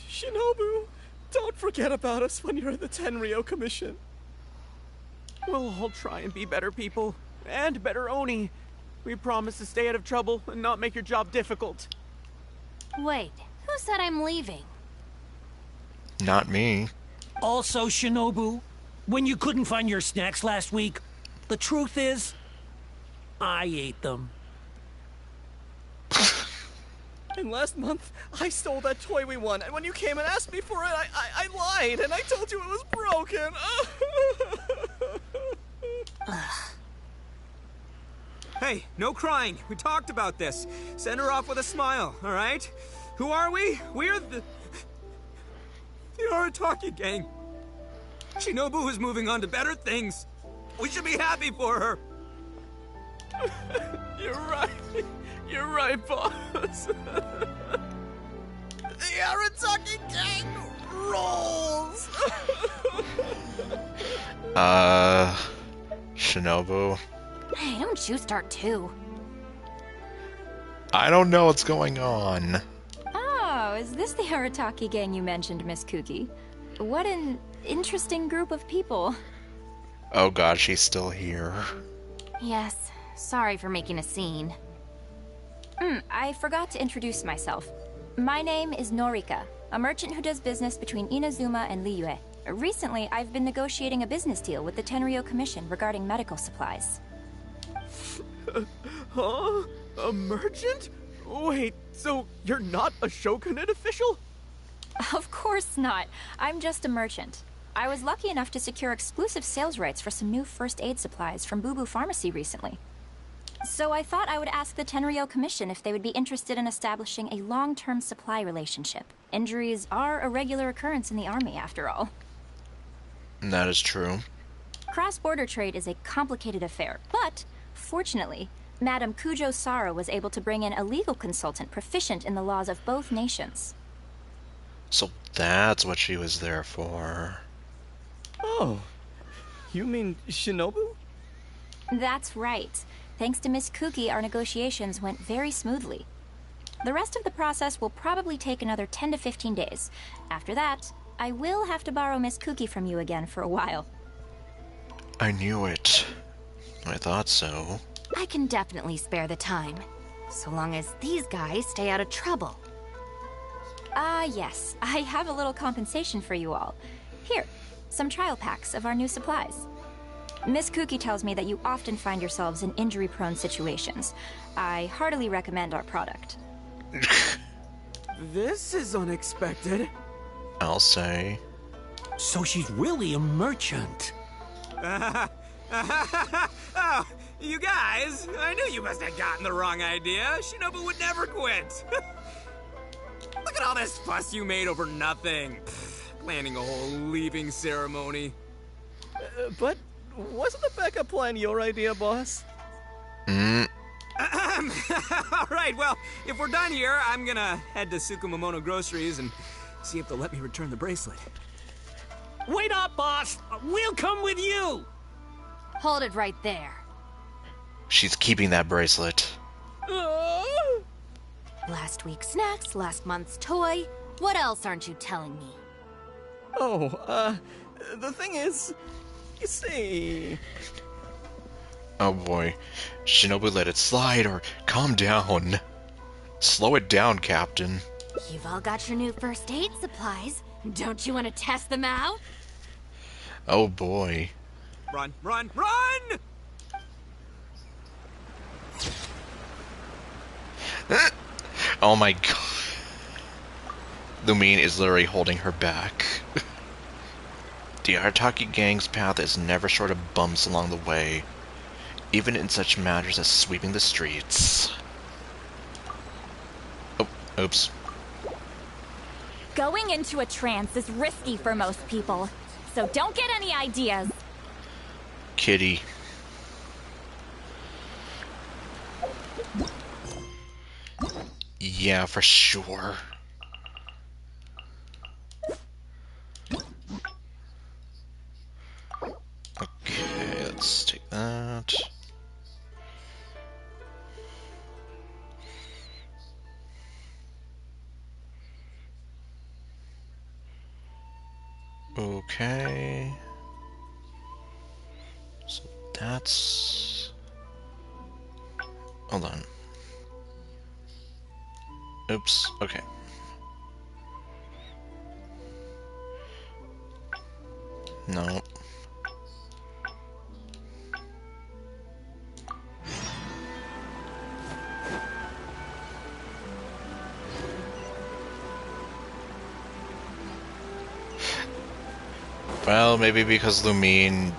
Shinobu, don't forget about us when you're in the Tenryo Commission. We'll all try and be better people, and better Oni. We promise to stay out of trouble and not make your job difficult. Wait, who said I'm leaving? Not me. Also, Shinobu, when you couldn't find your snacks last week, the truth is, I ate them. And last month, I stole that toy we won, and when you came and asked me for it, I lied, and I told you it was broken. Hey, Okay, no crying. We talked about this. Send her off with a smile, all right? Who are we? We're the Arataki gang. Shinobu is moving on to better things. We should be happy for her. You're right. You're right, boss. The Arataki gang rolls! Shinobu? Hey, don't you start too. I don't know what's going on. Oh, is this the Arataki gang you mentioned, Miss Kuki? What an interesting group of people. Oh god, she's still here. Yes, sorry for making a scene. I forgot to introduce myself. My name is Norika, a merchant who does business between Inazuma and Liyue. Recently, I've been negotiating a business deal with the Tenryou Commission regarding medical supplies. Huh? A merchant? Wait, so you're not a shogunate official? Of course not. I'm just a merchant. I was lucky enough to secure exclusive sales rights for some new first aid supplies from Boo Boo Pharmacy recently. So I thought I would ask the Tenryou Commission if they would be interested in establishing a long-term supply relationship. Injuries are a regular occurrence in the army, after all. That is true. Cross-border trade is a complicated affair, but fortunately, Madame Kujo Sara was able to bring in a legal consultant proficient in the laws of both nations. So that's what she was there for. Oh, you mean Shinobu? That's right. Thanks to Miss Kuki, our negotiations went very smoothly. The rest of the process will probably take another 10 to 15 days. After that, I will have to borrow Miss Kuki from you again for a while. I knew it. I thought so. I can definitely spare the time, so long as these guys stay out of trouble. Yes. I have a little compensation for you all. Here, some trial packs of our new supplies. Miss Kuki tells me that you often find yourselves in injury-prone situations. I heartily recommend our product. This is unexpected. I'll say. So she's really a merchant. Oh, you guys, I knew you must have gotten the wrong idea. Shinobu would never quit. Look at all this fuss you made over nothing. Planning a whole leaving ceremony. But wasn't the backup plan your idea, boss? All right, well, if we're done here, I'm gonna head to Tsukumomono Groceries and see if they'll let me return the bracelet. Wait up, boss! We'll come with you! Hold it right there. She's keeping that bracelet. Last week's snacks, last month's toy. What else aren't you telling me? Oh, the thing is, you see... Oh boy. Shinobu, let it slide, or calm down. Slow it down, Captain. You've all got your new first aid supplies. Don't you want to test them out? Oh boy. Run, run, run! Oh my god. Lumine is literally holding her back. The Arataki gang's path is never short of bumps along the way, even in such matters as sweeping the streets. Oh, oops. Going into a trance is risky for most people, so don't get any ideas. Kitty. Yeah, for sure. Okay, let's take that. Okay. So that's... Hold on. Oops, okay. No. Well, maybe because Lumine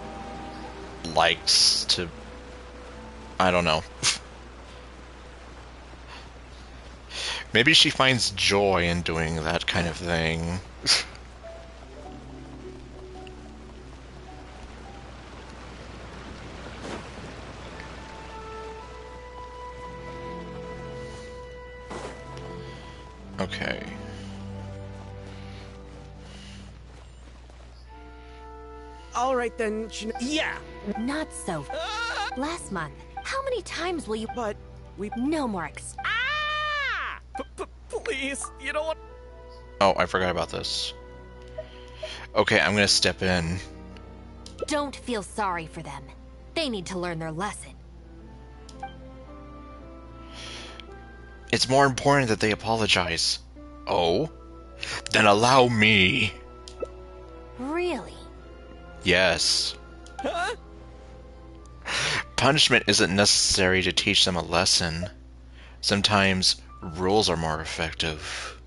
likes to... I don't know. Maybe she finds joy in doing that kind of thing. Okay. All right then, yeah. Not so. Last month, how many times will you? But we no more. Please, you know what? Oh, I forgot about this. Okay, I'm gonna step in. Don't feel sorry for them. They need to learn their lesson. It's more important that they apologize. Oh? Then allow me. Really? Yes. Huh? Punishment isn't necessary to teach them a lesson. Sometimes rules are more effective.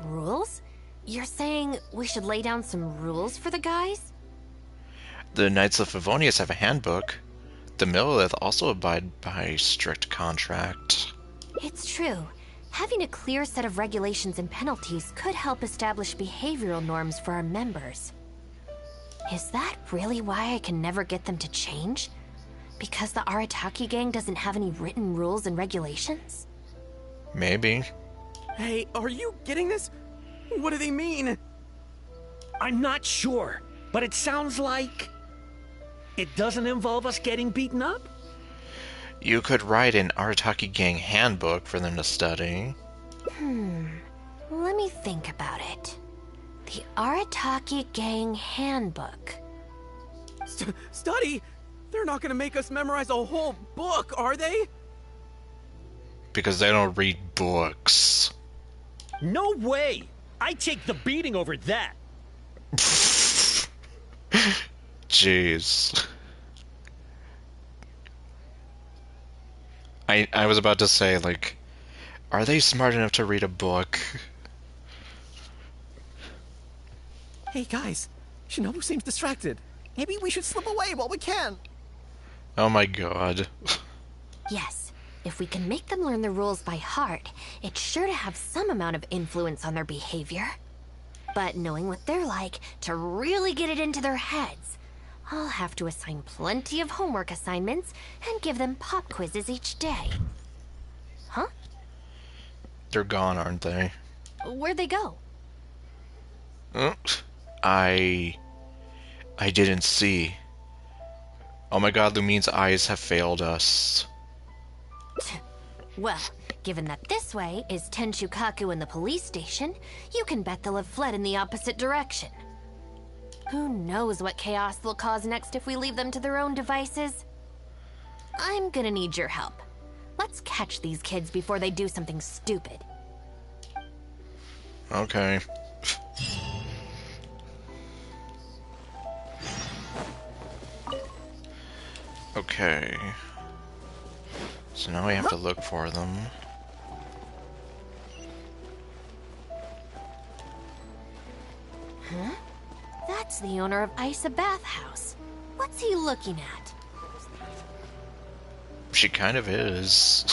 Rules? You're saying we should lay down some rules for the guys? The Knights of Favonius have a handbook. The Millilith also abide by strict contract. It's true. Having a clear set of regulations and penalties could help establish behavioral norms for our members. Is that really why I can never get them to change? Because the Arataki gang doesn't have any written rules and regulations? Maybe. Hey, are you getting this? What do they mean? I'm not sure, but it sounds like it doesn't involve us getting beaten up. You could write an Arataki gang handbook for them to study. Let me think about it. The Arataki gang handbook. Study? They're not gonna make us memorize a whole book, are they? Because they don't read books. No way! I take the beating over that. Jeez. I was about to say, like, are they smart enough to read a book? Hey guys, Shinobu seems distracted. Maybe we should slip away while we can. Oh my god. Yes, if we can make them learn the rules by heart, it's sure to have some amount of influence on their behavior. But knowing what they're like, to really get it into their heads, I'll have to assign plenty of homework assignments and give them pop quizzes each day. Huh? They're gone, aren't they? Where'd they go? I didn't see. Oh my god, Lumine's eyes have failed us. Well, given that this way is Tenshukaku and the police station, you can bet they'll have fled in the opposite direction. Who knows what chaos they'll cause next if we leave them to their own devices? I'm gonna need your help. Let's catch these kids before they do something stupid. Okay. Okay. So now we have to look for them. Huh? That's the owner of Isa Bathhouse. What's he looking at? She kind of is.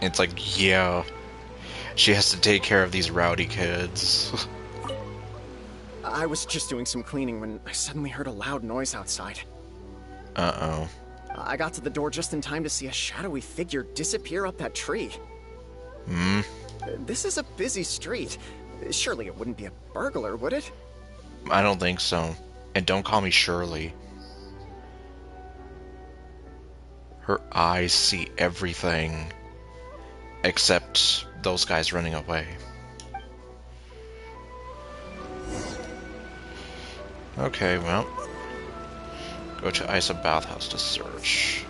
It's like, yeah. She has to take care of these rowdy kids. I was just doing some cleaning when I suddenly heard a loud noise outside. Uh-oh. I got to the door just in time to see a shadowy figure disappear up that tree. This is a busy street. Surely it wouldn't be a burglar, would it? I don't think so. And don't call me Shirley. Her eyes see everything. Except those guys running away. Okay, well. Go to Isa Bathhouse to search.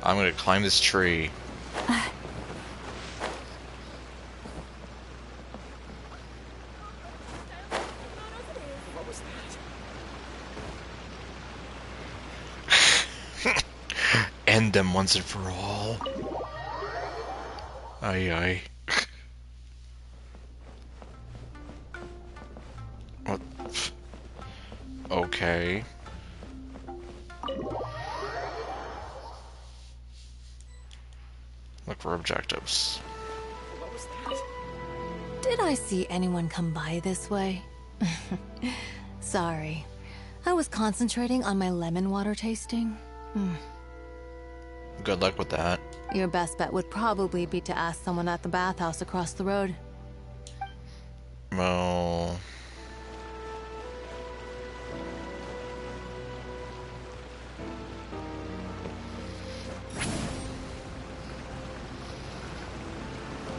I'm gonna climb this tree. End them once and for all. Aye, aye. What? Okay. Look for objectives. Did I see anyone come by this way? Sorry. I was concentrating on my lemon water tasting. Good luck with that. Your best bet would probably be to ask someone at the bathhouse across the road. Well...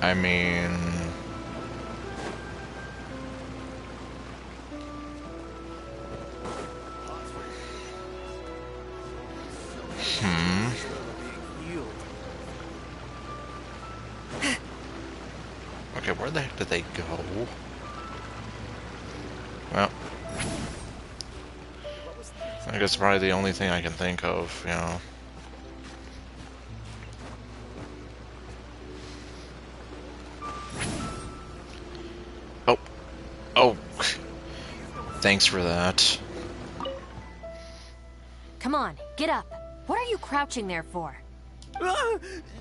I mean... Okay, where the heck did they go? Well... I guess probably the only thing I can think of, you know. Oh. Oh. Thanks for that. Come on, get up. What are you crouching there for? Ah!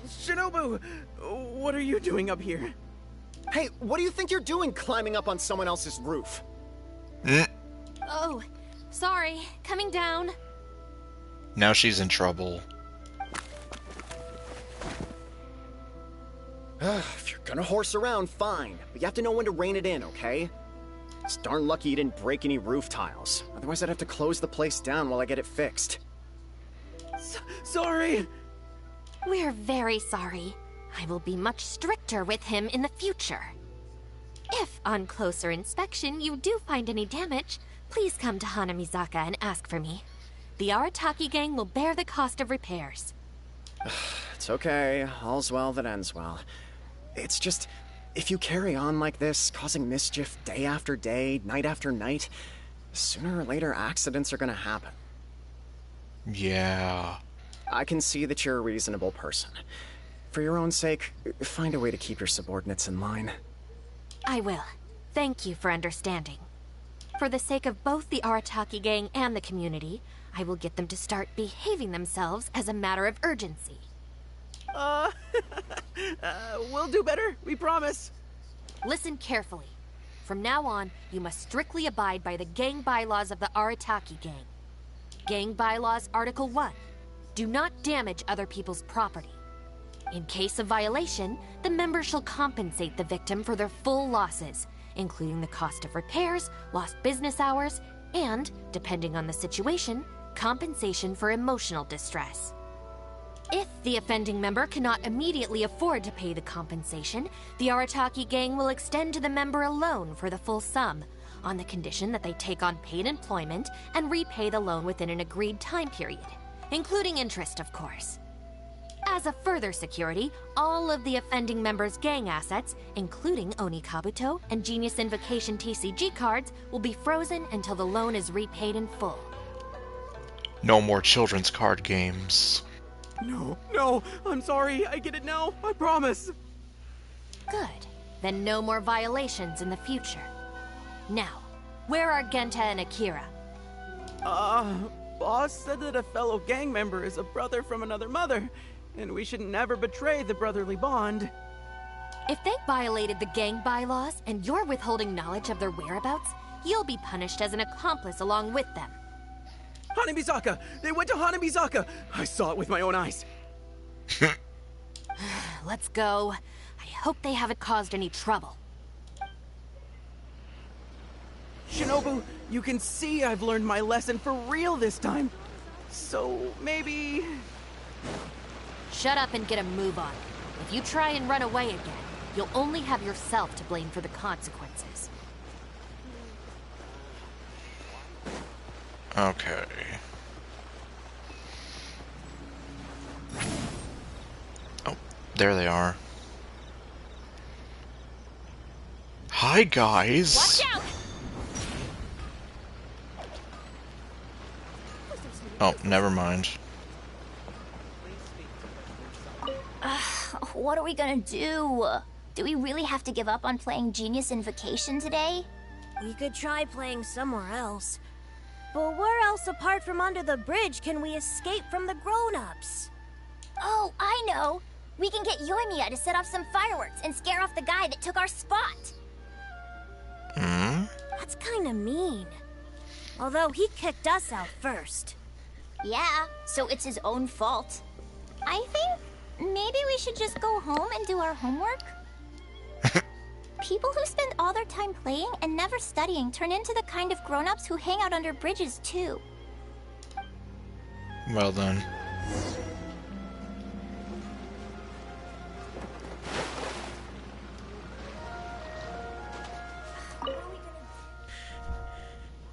Shinobu! What are you doing up here? Hey, what do you think you're doing climbing up on someone else's roof? Oh, sorry. Coming down. Now she's in trouble. If you're gonna horse around, fine. But you have to know when to rein it in, okay? It's darn lucky you didn't break any roof tiles. Otherwise I'd have to close the place down while I get it fixed. Sorry! We're very sorry. I will be much stricter with him in the future. If, on closer inspection, you do find any damage, please come to Hanamizaka and ask for me. The Arataki gang will bear the cost of repairs. It's okay. All's well that ends well. It's just, if you carry on like this, causing mischief day after day, night after night, sooner or later accidents are gonna happen. Yeah. I can see that you're a reasonable person. For your own sake, find a way to keep your subordinates in line. I will. Thank you for understanding. For the sake of both the Arataki gang and the community, I will get them to start behaving themselves as a matter of urgency. We'll do better, we promise. Listen carefully. From now on, you must strictly abide by the gang bylaws of the Arataki gang. Gang bylaws Article 1. Do not damage other people's property. In case of violation, the member shall compensate the victim for their full losses, including the cost of repairs, lost business hours, and, depending on the situation, compensation for emotional distress. If the offending member cannot immediately afford to pay the compensation, the Arataki gang will extend to the member a loan for the full sum, on the condition that they take on paid employment and repay the loan within an agreed time period, including interest, of course. As a further security, all of the offending members' gang assets, including Oni Kabuto and Genius Invocation TCG cards, will be frozen until the loan is repaid in full. No more children's card games. No, I'm sorry. I get it now. I promise. Good. Then no more violations in the future. Now, where are Genta and Akira? Boss said that a fellow gang member is a brother from another mother, and we should never betray the brotherly bond. If they violated the gang bylaws and you're withholding knowledge of their whereabouts, you'll be punished as an accomplice along with them. Hanamizaka! They went to Hanamizaka! I saw it with my own eyes. Let's go. I hope they haven't caused any trouble. Shinobu, you can see I've learned my lesson for real this time. So, maybe... Shut up and get a move on. If you try and run away again, you'll only have yourself to blame for the consequences. Okay. Oh, there they are. Hi, guys. Watch out! Oh, never mind. What are we gonna do? Do we really have to give up on playing Genius Invocation today? We could try playing somewhere else. But where else apart from under the bridge can we escape from the grown-ups? Oh, I know! We can get Yoimiya to set off some fireworks and scare off the guy that took our spot! That's kinda mean. Although he kicked us out first. Yeah, so it's his own fault. I think maybe we should just go home and do our homework? People who spend all their time playing and never studying turn into the kind of grown-ups who hang out under bridges too. Well then.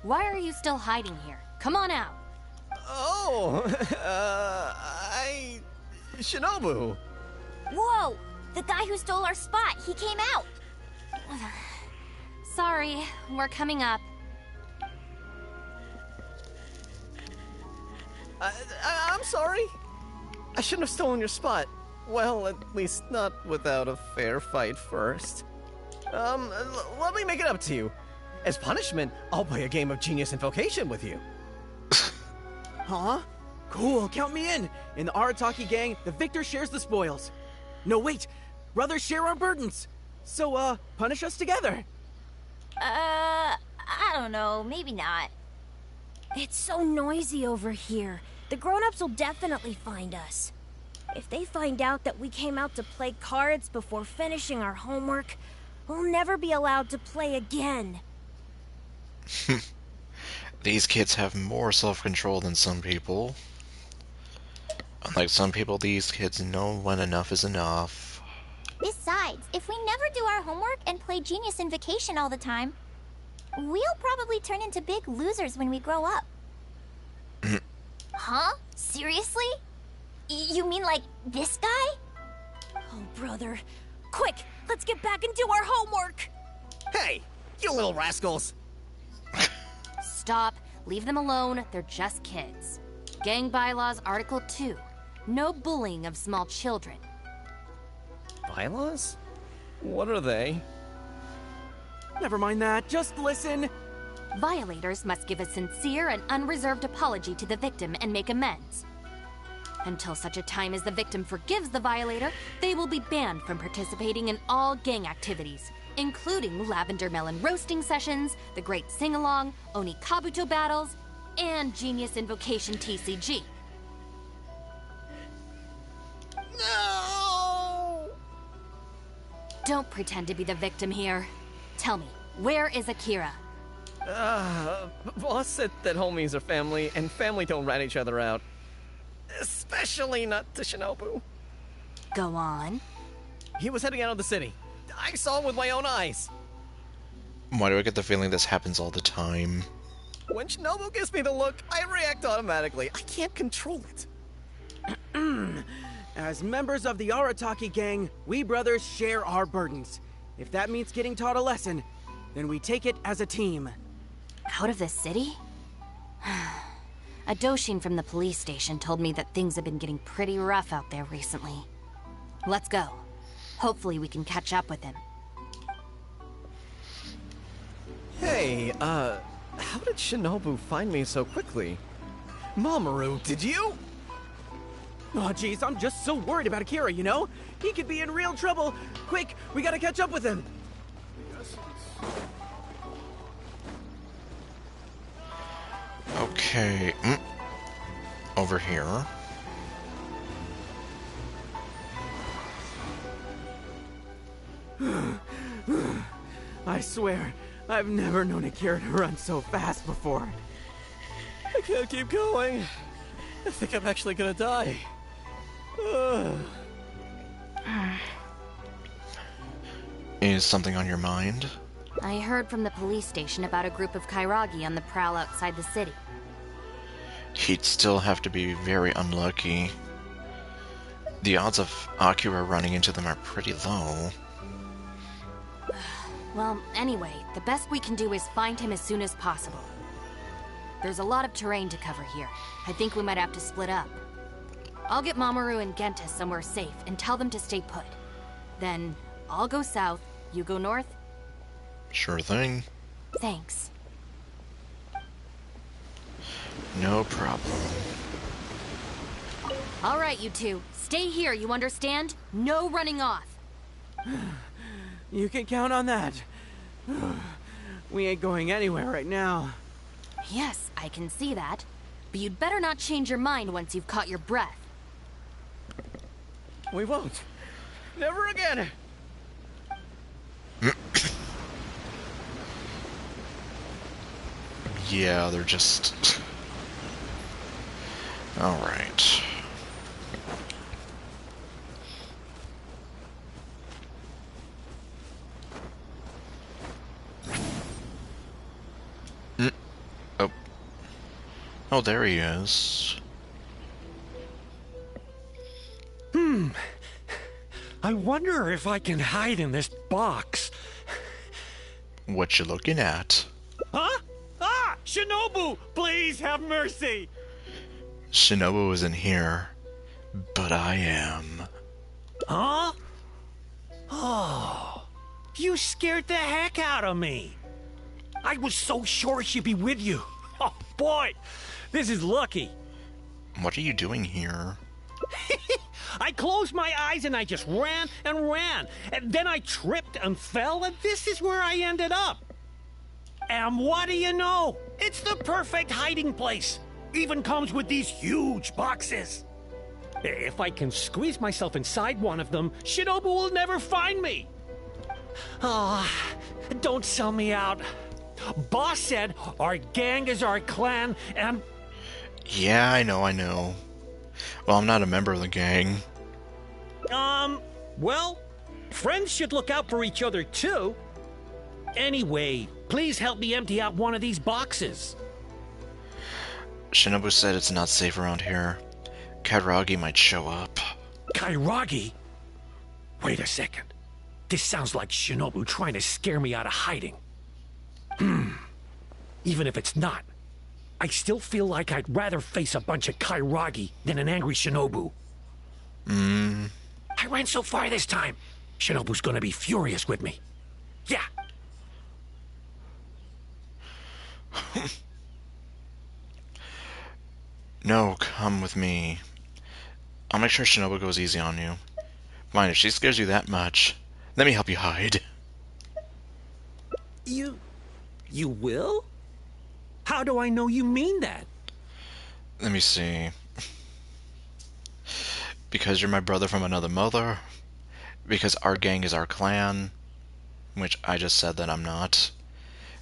Why are you still hiding here? Come on out. Oh, Shinobu. Whoa! The guy who stole our spot, he came out! Sorry, we're coming up. I'm sorry. I shouldn't have stolen your spot. Well, at least not without a fair fight first. Let me make it up to you. As punishment, I'll play a game of Genius Invocation with you. Huh? Cool, count me in. In the Arataki gang, the victor shares the spoils. No, wait. Brothers share our burdens. So, punish us together. I don't know, maybe not. It's so noisy over here. The grown-ups will definitely find us. If they find out that we came out to play cards before finishing our homework, we'll never be allowed to play again. These kids have more self-control than some people. Unlike some people, these kids know when enough is enough. Besides, if we never do our homework and play Genius Invocation all the time, we'll probably turn into big losers when we grow up. Huh? Seriously? You mean like this guy? Oh, brother. Quick, let's get back and do our homework! Hey, you little rascals! Stop. Leave them alone. They're just kids. Gang Bylaws Article 2. No bullying of small children. Bylaws? What are they? Never mind that. Just listen. Violators must give a sincere and unreserved apology to the victim and make amends. Until such a time as the victim forgives the violator, they will be banned from participating in all gang activities, including lavender melon roasting sessions, the Great Sing-Along, Oni Kabuto battles, and Genius Invocation TCG. No! Don't pretend to be the victim here. Tell me, where is Akira? Boss said that homies are family, and family don't rat each other out. Especially not to Shinobu. Go on. He was heading out of the city. I saw him with my own eyes. Why do I get the feeling this happens all the time? When Shinobu gives me the look, I react automatically. I can't control it. As members of the Arataki gang, we brothers share our burdens. If that means getting taught a lesson, then we take it as a team. Out of the city? A Doshin from the police station told me that things have been getting pretty rough out there recently. Let's go. Hopefully we can catch up with him. Hey, how did Shinobu find me so quickly? Mamoru, did you? Oh, jeez, I'm just so worried about Akira, you know? He could be in real trouble. Quick, we gotta catch up with him. Okay. Over here. I swear, I've never known Akira to run so fast before. I can't keep going. I think I'm actually gonna die. Is something on your mind? I heard from the police station about a group of Kairagi on the prowl outside the city. He'd still have to be very unlucky. The odds of Akira running into them are pretty low. Well, anyway, the best we can do is find him as soon as possible. There's a lot of terrain to cover here. I think we might have to split up. I'll get Mamoru and Genta somewhere safe and tell them to stay put. Then I'll go south, you go north? Sure thing. Thanks. No problem. All right, you two. Stay here, you understand? No running off. You can count on that. We ain't going anywhere right now. Yes, I can see that. But you'd better not change your mind once you've caught your breath. We won't. Never again. Yeah, they're just... Alright. Oh. Oh, there he is. I wonder if I can hide in this box. What you looking at? Huh? Ah! Shinobu! Please have mercy! Shinobu isn't here, but I am. Huh? Oh, you scared the heck out of me. I was so sure she'd be with you. Oh, boy, this is lucky. What are you doing here? I closed my eyes and I just ran and ran. And then I tripped and fell, and this is where I ended up. And what do you know? It's the perfect hiding place. Even comes with these huge boxes. If I can squeeze myself inside one of them, Shinobu will never find me. Ah, don't sell me out. Boss said our gang is our clan, and... Yeah, I know. Well, I'm not a member of the gang. Well, friends should look out for each other, too. Anyway, please help me empty out one of these boxes. Shinobu said it's not safe around here. Kairagi might show up. Kairagi? Wait a second. This sounds like Shinobu trying to scare me out of hiding. Even if it's not, I still feel like I'd rather face a bunch of Kairagi than an angry Shinobu. I ran so far this time. Shinobu's gonna be furious with me. Yeah. No, come with me. I'll make sure Shinobu goes easy on you. Fine, if she scares you that much, let me help you hide. You will? How do I know you mean that? Let me see. Because you're my brother from another mother. Because our gang is our clan. Which I just said that I'm not.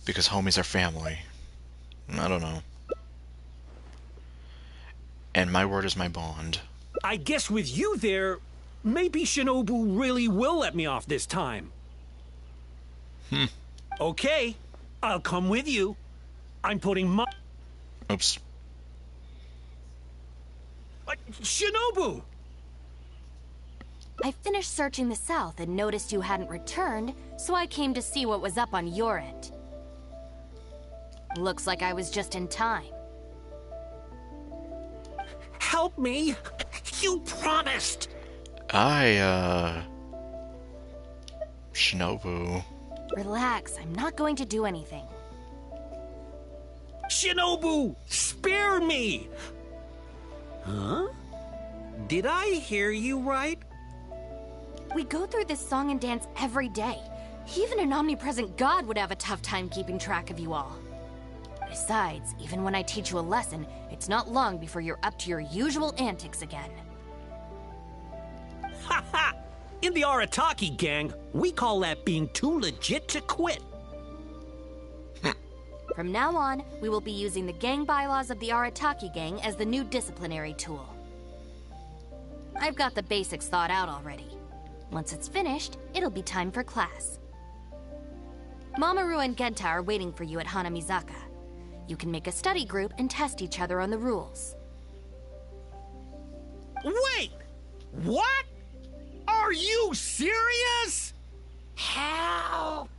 Because homies are family. I don't know. And my word is my bond. I guess with you there, maybe Shinobu really will let me off this time. Okay, I'll come with you. I'm putting my... Oops. Shinobu! I finished searching the south and noticed you hadn't returned, so I came to see what was up on your end. Looks like I was just in time. Help me! You promised! Shinobu. Relax, I'm not going to do anything. Shinobu! Spare me! Huh? Did I hear you right? We go through this song and dance every day. Even an omnipresent god would have a tough time keeping track of you all. Besides, even when I teach you a lesson, it's not long before you're up to your usual antics again. Ha ha! In the Arataki gang, we call that being too legit to quit. From now on, we will be using the gang bylaws of the Arataki gang as the new disciplinary tool. I've got the basics thought out already. Once it's finished, it'll be time for class. Mamoru and Genta are waiting for you at Hanamizaka. You can make a study group and test each other on the rules. Wait! What? Are you serious? Help!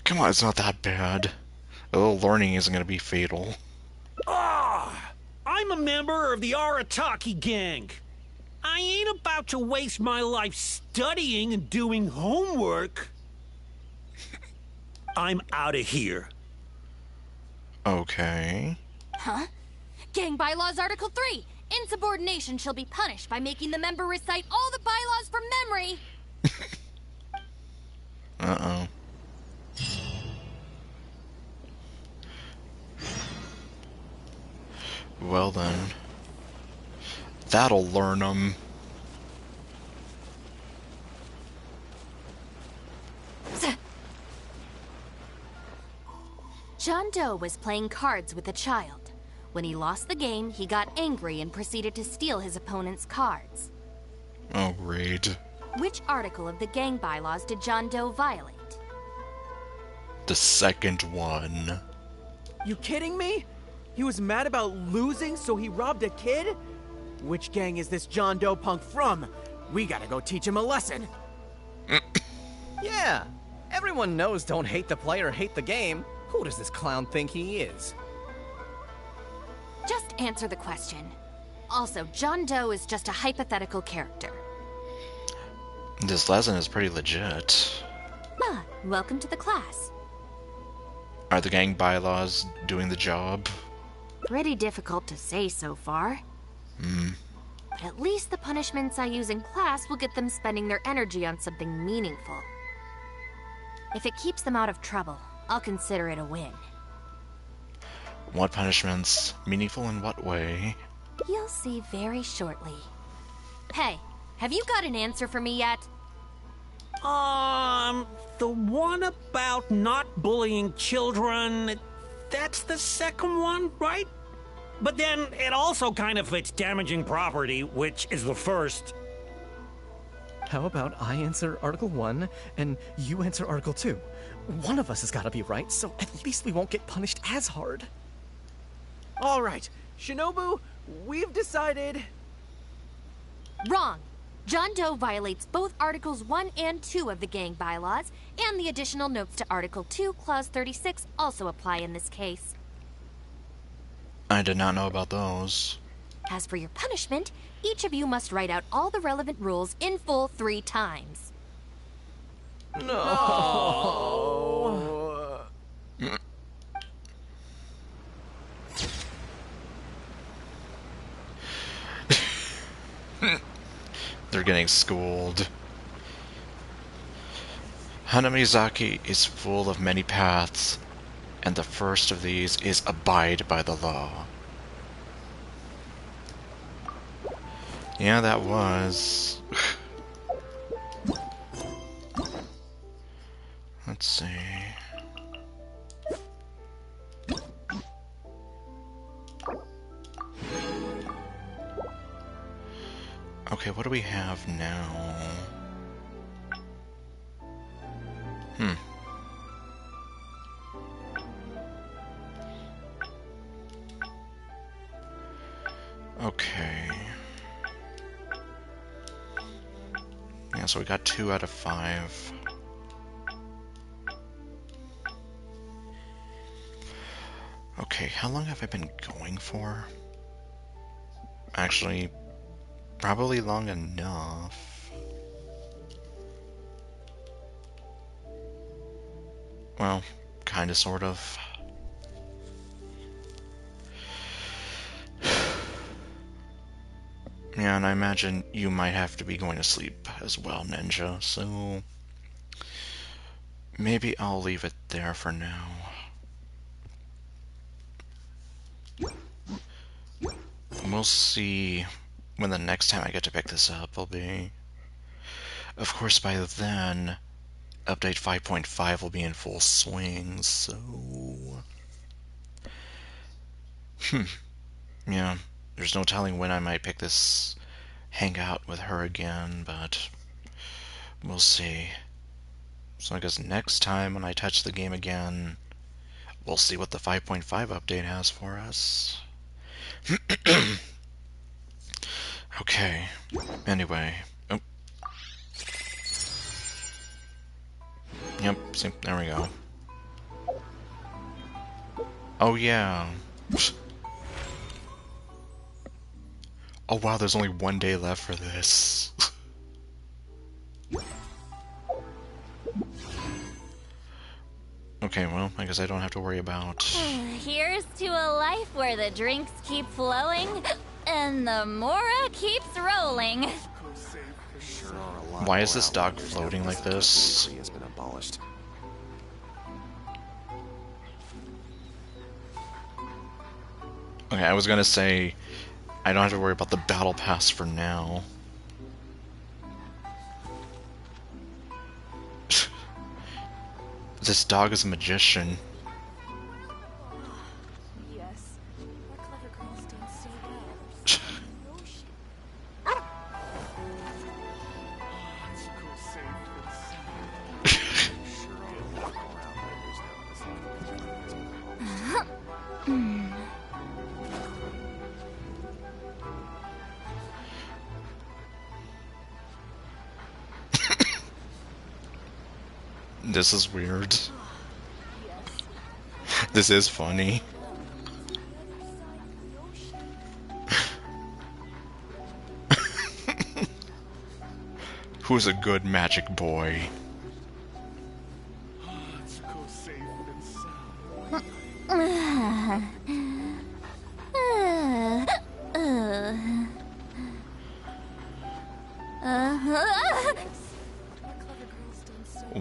Come on, it's not that bad. A little learning isn't going to be fatal. Ah! I'm I'm a member of the Arataki gang. I ain't about to waste my life studying and doing homework. I'm out of here. Okay. Huh? Gang Bylaws Article 3. Insubordination shall be punished by making the member recite all the bylaws from memory. Uh-oh. Well then. That'll learn them. John Doe was playing cards with a child. When he lost the game, he got angry and proceeded to steal his opponent's cards. Oh, great. Which article of the gang bylaws did John Doe violate? The second one. You kidding me? He was mad about losing, so he robbed a kid? Which gang is this John Doe punk from? We gotta go teach him a lesson. Yeah, everyone knows don't hate the player, hate the game. Who does this clown think he is? Just answer the question. Also, John Doe is just a hypothetical character. This lesson is pretty legit. Ah, welcome to the class. Are the gang bylaws doing the job? Pretty difficult to say so far. But at least the punishments I use in class will get them spending their energy on something meaningful. If it keeps them out of trouble, I'll consider it a win. What punishments? Meaningful in what way? You'll see very shortly. Hey, have you got an answer for me yet? The one about not bullying children, that's the second one, right? But then it also kind of fits damaging property, which is the first. How about I answer Article 1 and you answer Article 2? One of us has gotta be right, so at least we won't get punished as hard. All right, Shinobu, we've decided... Wrong. John Doe violates both Articles 1 and 2 of the gang bylaws, and the additional notes to Article 2, Clause 36 also apply in this case. I did not know about those. As for your punishment, each of you must write out all the relevant rules in full 3 times. No. They're getting schooled. Hanamizaki is full of many paths, and the first of these is abide by the law. Yeah, that was... Let's see... Okay, what do we have now? Okay. Yeah, so we got 2 out of 5. Okay, how long have I been going for? Actually, probably long enough. Well, kinda, sort of. Yeah, and I imagine you might have to be going to sleep as well, Ninja, so... maybe I'll leave it there for now. We'll see when the next time I get to pick this up will be. Of course, by then, update 5.5 will be in full swing, so... Yeah, there's no telling when I might pick this hangout with her again, but we'll see. So I guess next time when I touch the game again, we'll see what the 5.5 update has for us. Okay, anyway. Oh. Yep, see, there we go. Oh yeah. Oh wow, there's only 1 day left for this. Okay, well, I guess I don't have to worry about... Here's to a life where the drinks keep flowing and the Mora keeps rolling. Why is this dock floating like this? Has been abolished. Okay, I was gonna say, I don't have to worry about the battle pass for now. This dog is a magician. Yes. Our clever girls done so well. This is weird. This is funny. Who's a good magic boy?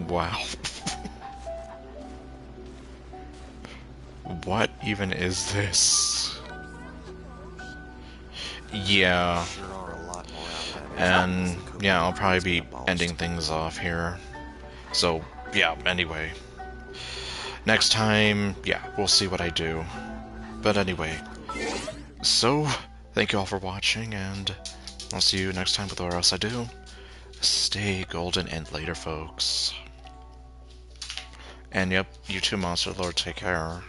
Wow. What even is this? Yeah. And yeah, I'll probably be ending things off here. So yeah, anyway. Next time, yeah, we'll see what I do. But anyway. So, thank you all for watching, and I'll see you next time with whatever else I do. Stay golden and later, folks. And yep, you too, Monster Lord, take care.